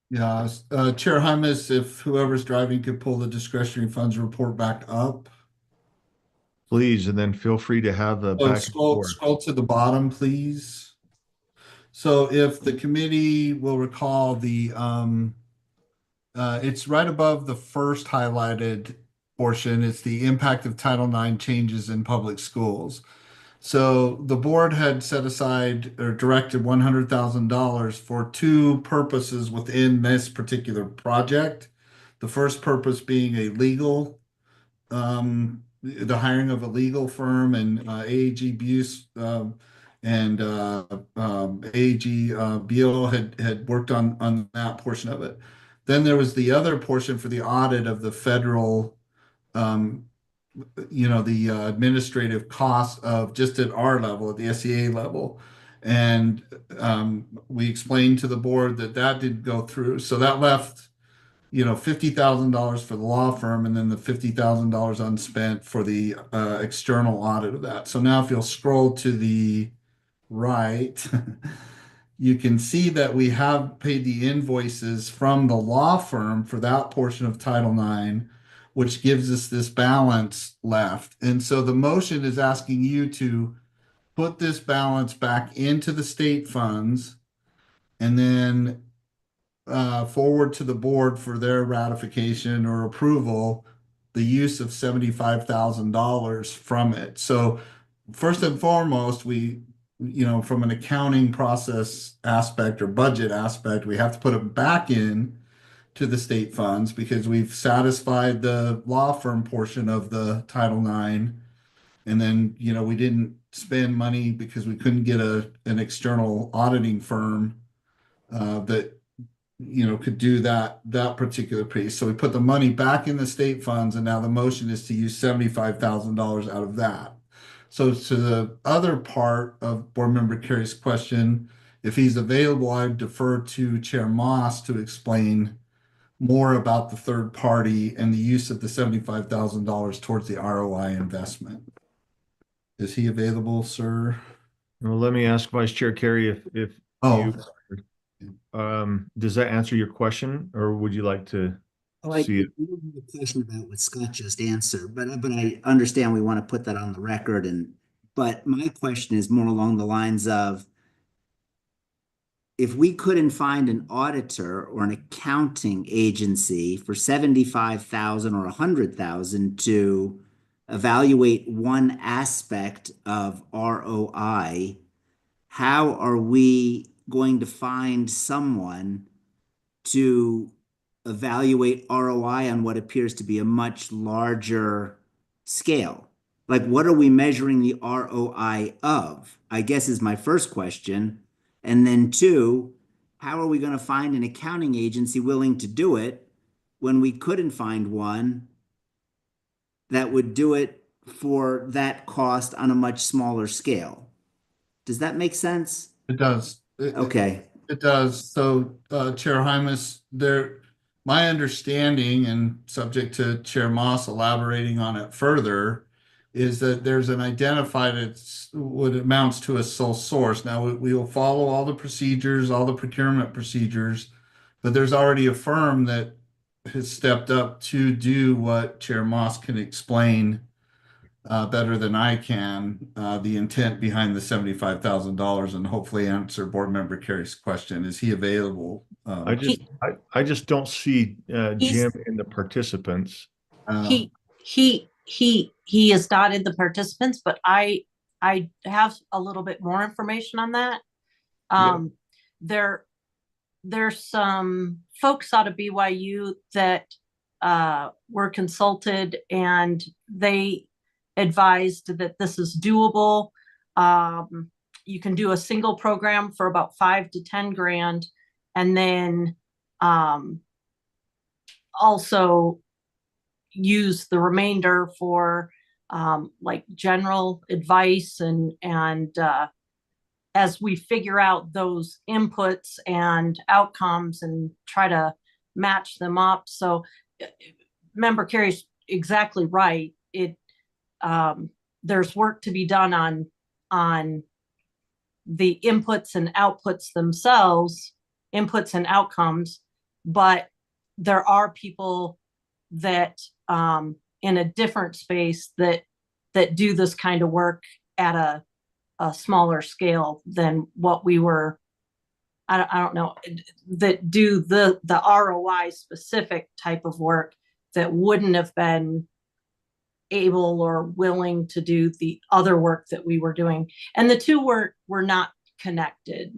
Yeah, Chair Hymas, if whoever's driving could pull the discretionary funds report back up. Please, and then feel free to have the back and forth. Scroll to the bottom, please. So if the committee will recall, it's right above the first highlighted portion. It's the impact of Title IX changes in public schools. So the board had set aside or directed $100,000 for two purposes within this particular project. The first purpose being a legal, the hiring of a legal firm, and AAG Buse and AAG Beal had worked on that portion of it. Then there was the other portion for the audit of the federal, the administrative costs of just at our level, at the SEA level. And we explained to the board that that didn't go through. So that left, $50,000 for the law firm, and then the $50,000 unspent for the external audit of that. So now if you'll scroll to the right, you can see that we have paid the invoices from the law firm for that portion of Title IX, which gives us this balance left. And so the motion is asking you to put this balance back into the state funds and then forward to the board for their ratification or approval the use of $75,000 from it. So first and foremost, we, from an accounting process aspect or budget aspect, we have to put it back in to the state funds because we've satisfied the law firm portion of the Title IX. And then, we didn't spend money because we couldn't get an external auditing firm that could do that particular piece. So we put the money back in the state funds, and now the motion is to use $75,000 out of that. So to the other part of Board Member Carey's question, if he's available, I defer to Chair Moss to explain more about the third party and the use of the $75,000 towards the ROI investment. Is he available, sir? Well, let me ask Vice Chair Carey if does that answer your question, or would you like to I see it? have a question about what Scott just answered, but I understand we want to put that on the record. But my question is more along the lines of, if we couldn't find an auditor or an accounting agency for $75,000 or $100,000 to evaluate one aspect of ROI, how are we going to find someone to evaluate ROI on what appears to be a much larger scale? Like, what are we measuring the ROI of, I guess, is my first question. And then two, how are we going to find an accounting agency willing to do it when we couldn't find one that would do it for that cost on a much smaller scale? Does that make sense? It does. Okay. It does. So, Chair Hymas, my understanding, and subject to Chair Moss elaborating on it further, is that there's an identified, it's what amounts to a sole source. Now, we will follow all the procedures, all the procurement procedures, but there's already a firm that has stepped up to do what Chair Moss can explain better than I can, the intent behind the $75,000, and hopefully answer Board Member Carey's question. Is he available? I just don't see Jim in the participants. He is not in the participants, but I have a little bit more information on that. There's some folks out of BYU that were consulted, and they advised that this is doable. You can do a single program for about $5 to $10 grand, and then also use the remainder for like general advice and as we figure out those inputs and outcomes and try to match them up. So Member Carey's exactly right. There's work to be done on the inputs and outputs themselves, inputs and outcomes, but there are people that in a different space that do this kind of work at a smaller scale than what we were. I don't know, that do the ROI specific type of work that wouldn't have been able or willing to do the other work that we were doing. And the two were not connected.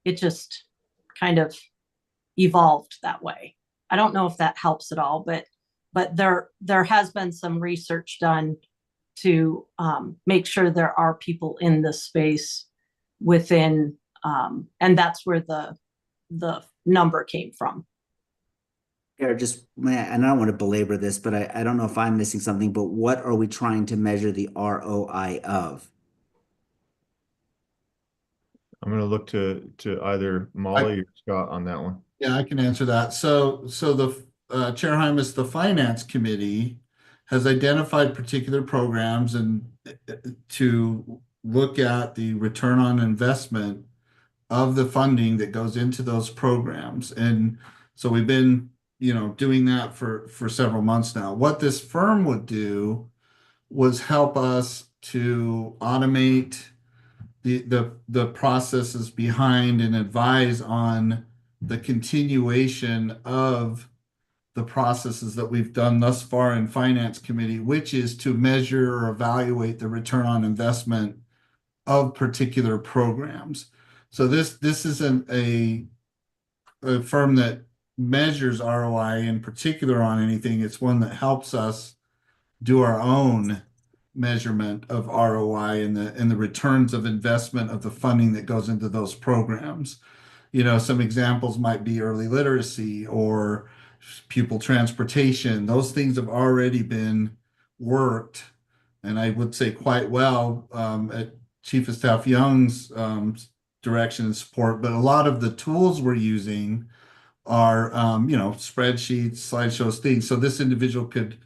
It just kind of evolved that way. I don't know if that helps at all, but there has been some research done to make sure there are people in this space within, and that's where the number came from. Chair, just, and I don't want to belabor this, but I don't know if I'm missing something, but what are we trying to measure the ROI of? I'm going to look to either Molly or Scott on that one. Yeah, I can answer that. So the Chair Hymas, the Finance Committee has identified particular programs and to look at the return on investment of the funding that goes into those programs. And so we've been, doing that for several months now. What this firm would do was help us to automate the processes behind and advise on the continuation of the processes that we've done thus far in Finance Committee, which is to measure or evaluate the return on investment of particular programs. So this isn't a firm that measures ROI in particular on anything. It's one that helps us do our own measurement of ROI and the returns of investment of the funding that goes into those programs. Some examples might be early literacy or pupil transportation. Those things have already been worked, and I would say quite well, at Chief of Staff Young's direction and support. But a lot of the tools we're using are, spreadsheets, slideshows, things. So this individual could,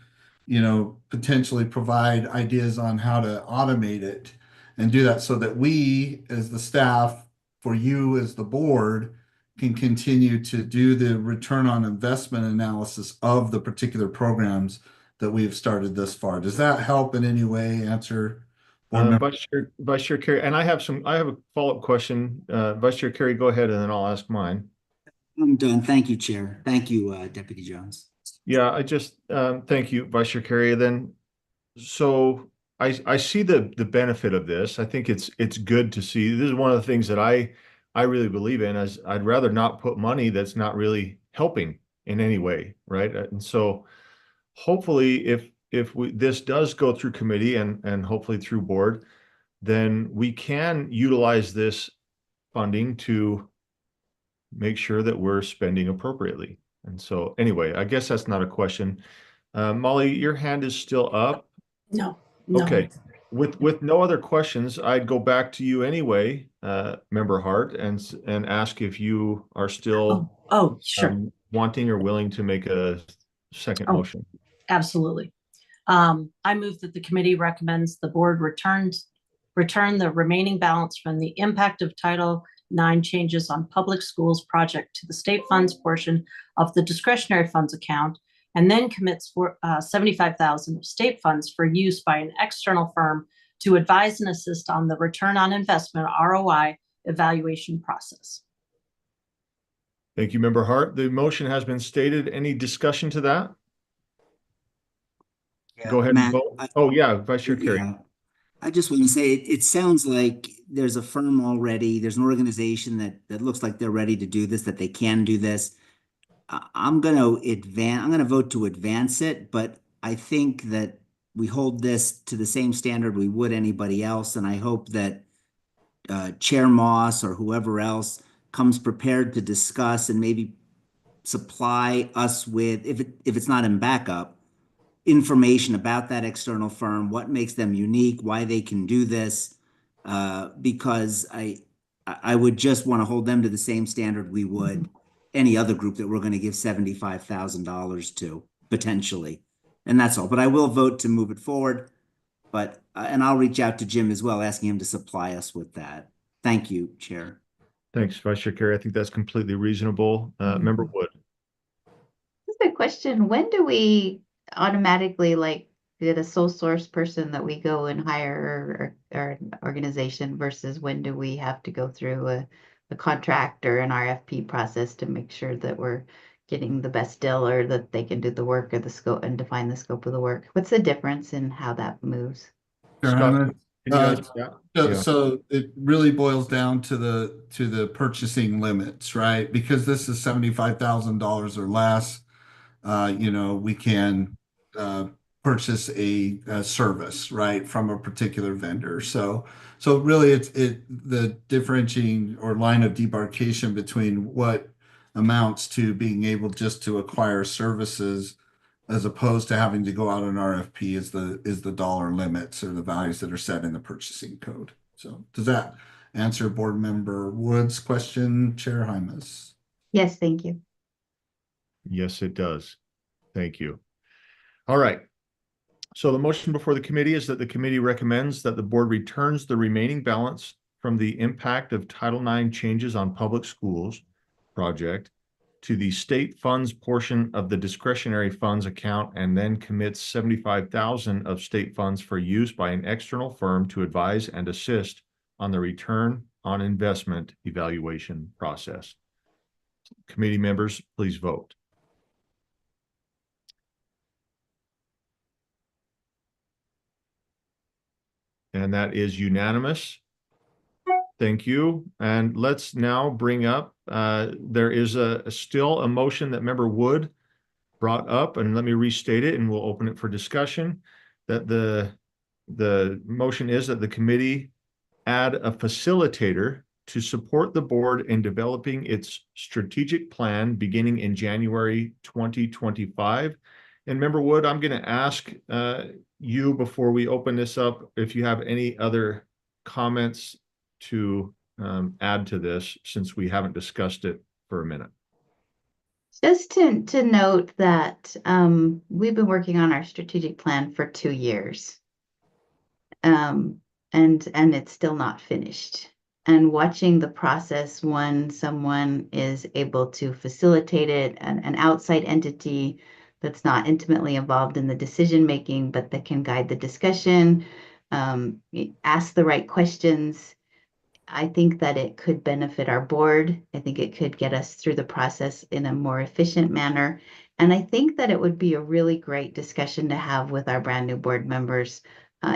potentially provide ideas on how to automate it and do that so that we, as the staff, for you as the board, can continue to do the return on investment analysis of the particular programs that we have started thus far. Does that help in any way answer? Vice Chair Carey, and I have a follow-up question. Vice Chair Carey, go ahead and then I'll ask mine. I'm done. Thank you, Chair. Thank you, Deputy Jones. Yeah, I just thank you, Vice Chair Carey. Then, so I see the benefit of this. I think it's good to see. This is one of the things that I really believe in, as I'd rather not put money that's not really helping in any way, right? And so hopefully if this does go through committee and hopefully through board, then we can utilize this funding to make sure that we're spending appropriately. And so anyway, I guess that's not a question. Molly, your hand is still up. No. Okay. With no other questions, I'd go back to you anyway, Member Hart, and ask if you are still sure. Wanting or willing to make a second motion. Absolutely. I move that the committee recommends the board return the remaining balance from the impact of Title IX changes on public schools project to the state funds portion of the discretionary funds account, and then commits for $75,000 of state funds for use by an external firm to advise and assist on the return on investment ROI evaluation process. Thank you, Member Hart. The motion has been stated. Any discussion to that? Yeah, go ahead Matt, and vote. Vice Chair Carey. Yeah. I just want to say it sounds like there's a firm already, there's an organization that looks like they're ready to do this, that they can do this. I'm going to vote to advance it, but I think that we hold this to the same standard we would anybody else. And I hope that Chair Moss or whoever else comes prepared to discuss and maybe supply us with, if it's not in backup, information about that external firm, what makes them unique, why they can do this, because I would just want to hold them to the same standard we would any other group that we're going to give $75,000 to, potentially. And that's all. But I will vote to move it forward. But and I'll reach out to Jim as well, asking him to supply us with that. Thank you, Chair. Thanks, Vice Chair Carey. I think that's completely reasonable. Member Wood. Just a question. When do we automatically get a sole source person that we go and hire or an organization, versus when do we have to go through a contract or an RFP process to make sure that we're getting the best deal, or that they can do the work or the scope and define the scope of the work? What's the difference in how that moves? Scott, Sure, can you answer that? So, Yeah. so it really boils down to the purchasing limits, right? Because this is $75,000 or less. We can purchase a service, right, from a particular vendor. So really, it's the differentiating or line of demarcation between what amounts to being able just to acquire services as opposed to having to go out on RFP is the dollar limits or the values that are set in the purchasing code. So does that answer Board Member Wood's question, Chair Hymas? Yes, thank you. Yes, it does. Thank you. All right. So the motion before the committee is that the committee recommends that the board returns the remaining balance from the impact of Title IX changes on public schools project to the state funds portion of the discretionary funds account, and then commits $75,000 of state funds for use by an external firm to advise and assist on the return on investment evaluation process. Committee members, please vote. And that is unanimous. Thank you. And let's now bring up, there is still a motion that Member Wood brought up, and let me restate it and we'll open it for discussion. That the motion is that the committee add a facilitator to support the board in developing its strategic plan beginning in January 2025. And Member Wood, I'm going to ask you before we open this up if you have any other comments to add to this, since we haven't discussed it for a minute. Just to note that we've been working on our strategic plan for 2 years. And it's still not finished. And watching the process when someone is able to facilitate it, an outside entity that's not intimately involved in the decision making, but that can guide the discussion, ask the right questions. I think that it could benefit our board. I think it could get us through the process in a more efficient manner. And I think that it would be a really great discussion to have with our brand new board members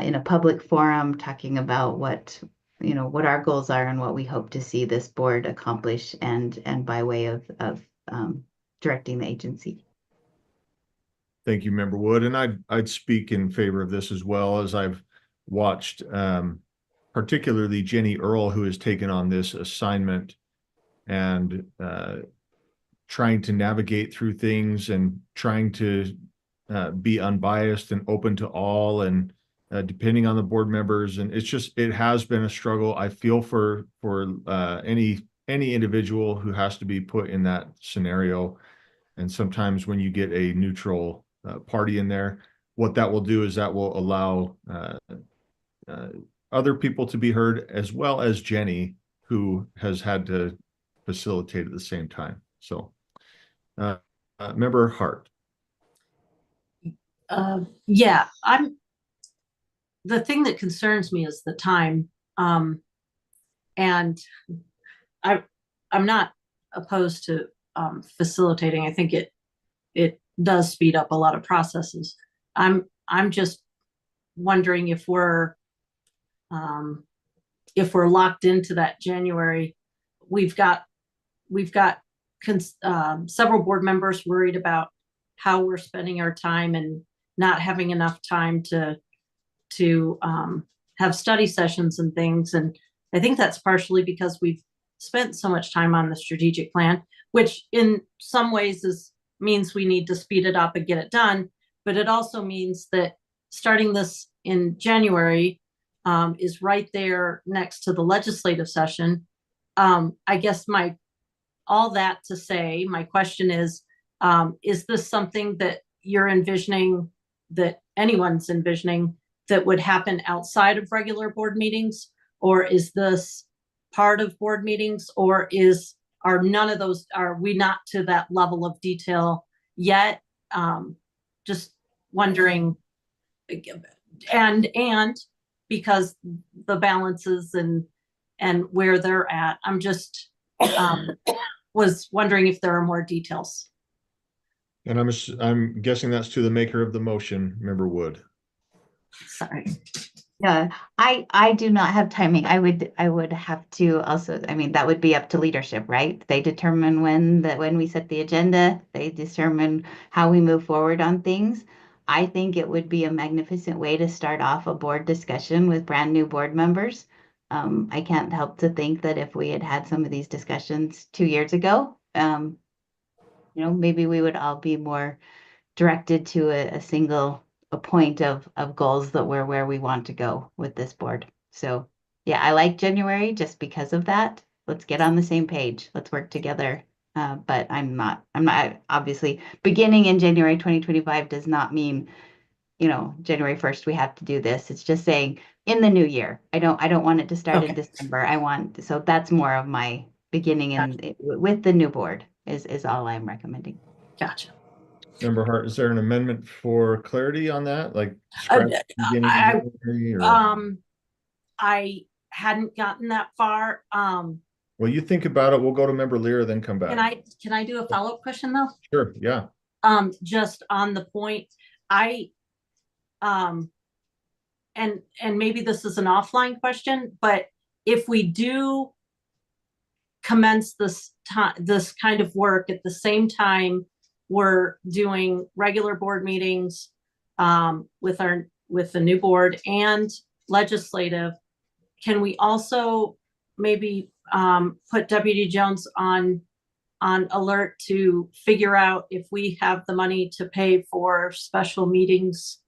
in a public forum, talking about what our goals are and what we hope to see this board accomplish, and by way of directing the agency. Thank you, Member Wood. And I'd speak in favor of this as well, as I've watched particularly Jenny Earl, who has taken on this assignment and trying to navigate through things and trying to be unbiased and open to all, and depending on the board members. And it has been a struggle. I feel for any individual who has to be put in that scenario. And sometimes when you get a neutral party in there, what that will do is that will allow other people to be heard, as well as Jenny, who has had to facilitate at the same time. So, Member Hart. Yeah, the thing that concerns me is the time. And I'm not opposed to facilitating. I think it does speed up a lot of processes. I'm just wondering if we're locked into that January. We've got several board members worried about how we're spending our time and not having enough time to have study sessions and things. And I think that's partially because we've spent so much time on the strategic plan, which in some ways means we need to speed it up and get it done. But it also means that starting this in January is right there next to the legislative session. I guess all that to say, my question is this something that you're envisioning, that anyone's envisioning, that would happen outside of regular board meetings? Or is this part of board meetings? Or are none of those, are we not to that level of detail yet? Just wondering, and because the balances and where they're at, I'm just was wondering if there are more details. And I'm guessing that's to the maker of the motion, Member Wood. Sorry. Yeah, I do not have timing. I would have to also, I mean, that would be up to leadership, right? They determine when we set the agenda, they determine how we move forward on things. I think it would be a magnificent way to start off a board discussion with brand new board members. I can't help to think that if we had had some of these discussions 2 years ago, maybe we would all be more directed to a single point of goals that we're where we want to go with this board. So yeah, I like January just because of that. Let's get on the same page. Let's work together. But I'm not obviously beginning in January 2025 does not mean, January 1st, we have to do this. It's just saying in the new year. I don't want it to start in Okay. December. So that's more of my beginning with the new board is all I'm recommending. Gotcha. Member Hart, is there an amendment for clarity on that? Like scratch beginning of I- January or? I hadn't gotten that far. Well, you think about it. We'll go to Member Lear, then come back. Can I do a follow-up question though? Sure, yeah. Just on the point, and maybe this is an offline question, but if we do commence this kind of work at the same time we're doing regular board meetings with the new board and legislative, can we also maybe put Deputy Jones on alert to figure out if we have the money to pay for special meetings,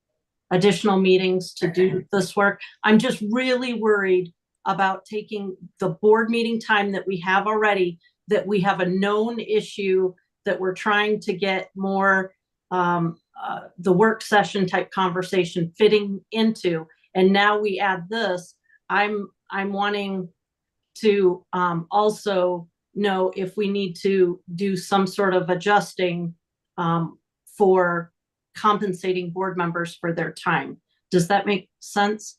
additional meetings to do this work? I'm just really worried about taking the board meeting time that we have already, that we have a known issue that we're trying to get more the work session type conversation fitting into. And now we add this. I'm wanting to also know if we need to do some sort of adjusting for compensating board members for their time. Does that make sense?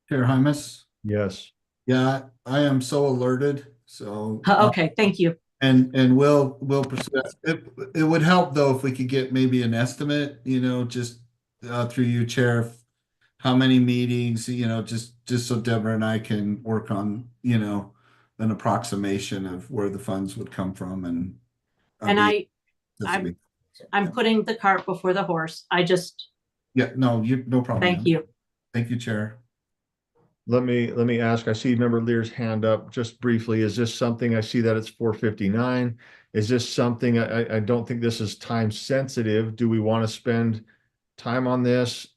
Chair Hymas? Yes. Yeah, I am so alerted, so. Okay, thank you. And we'll pursue that. It would help though if we could get maybe an estimate, just through you, Chair, how many meetings, just so Deborah and I can work on, an approximation of where the funds would come from and. I'm putting the cart before the horse. Yeah, no problem. Thank you. Thank you, Chair. Let me ask, I see Member Lear's hand up just briefly. Is this something, I see that it's 4:59. Is this something, I don't think this is time sensitive. Do we want to spend time on this?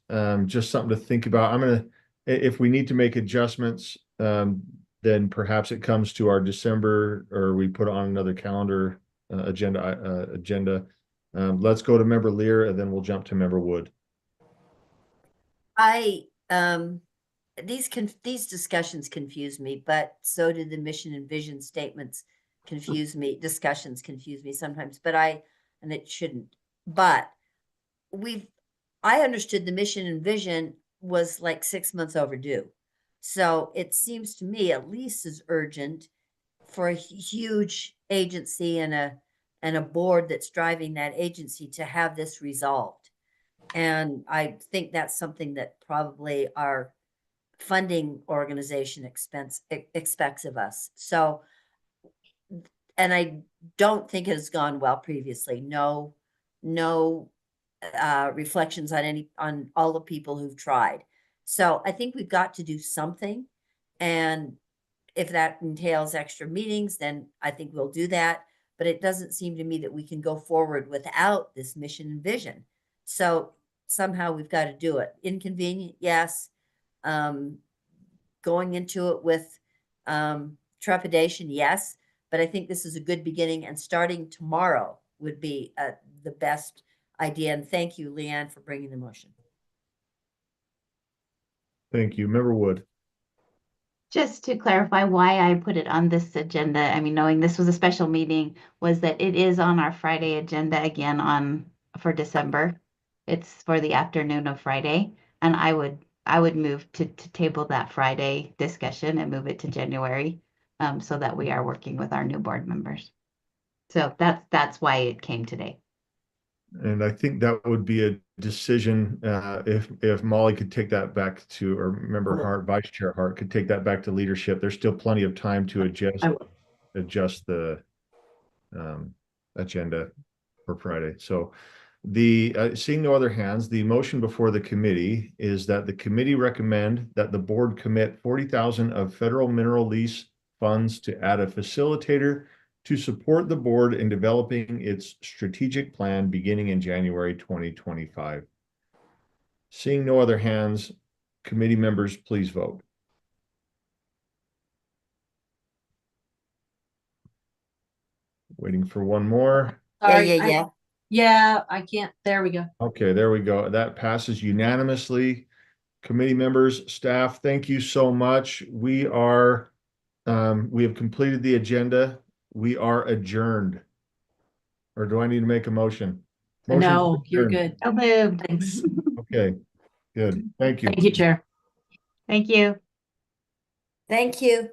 Just something to think about. If we need to make adjustments, then perhaps it comes to our December, or we put on another calendar agenda. Let's go to Member Lear and then we'll jump to Member Wood. These discussions confuse me, but so did the mission and vision statements confuse me. Discussions confuse me sometimes, and it shouldn't. But I understood the mission and vision was like 6 months overdue. So it seems to me at least as urgent for a huge agency and a board that's driving that agency to have this resolved. And I think that's something that probably our funding organization expects of us. So, and I don't think it has gone well previously. No reflections on all the people who've tried. So I think we've got to do something. And if that entails extra meetings, then I think we'll do that. But it doesn't seem to me that we can go forward without this mission and vision. So somehow we've got to do it. Inconvenient, yes. Going into it with trepidation, yes. But I think this is a good beginning, and starting tomorrow would be the best idea. And thank you, Leanne, for bringing the motion. Thank you. Member Wood. Just to clarify why I put it on this agenda, I mean, knowing this was a special meeting, was that it is on our Friday agenda again for December. It's for the afternoon of Friday, and I would move to table that Friday discussion and move it to January, so that we are working with our new board members. So that's why it came today. And I think that would be a decision, if Molly could take that back to, or Member Hart, Vice Chair Hart could take that back to leadership. There's still plenty of time to adjust the agenda for Friday. So seeing no other hands, the motion before the committee is that the committee recommend that the board commit 40,000 of federal mineral lease funds to add a facilitator to support the board in developing its strategic plan beginning in January 2025. Seeing no other hands, committee members, please vote. Waiting for one more. Sorry, Yeah. Yeah, I can't, there we go. Okay, there we go. That passes unanimously. Committee members, staff, thank you so much. We have completed the agenda. We are adjourned. Or do I need to make a motion? Motion to No, you're adjourn. good. So moved. Thanks. Okay, good. Thank you. Thank you, Chair. Thank you. Thank you.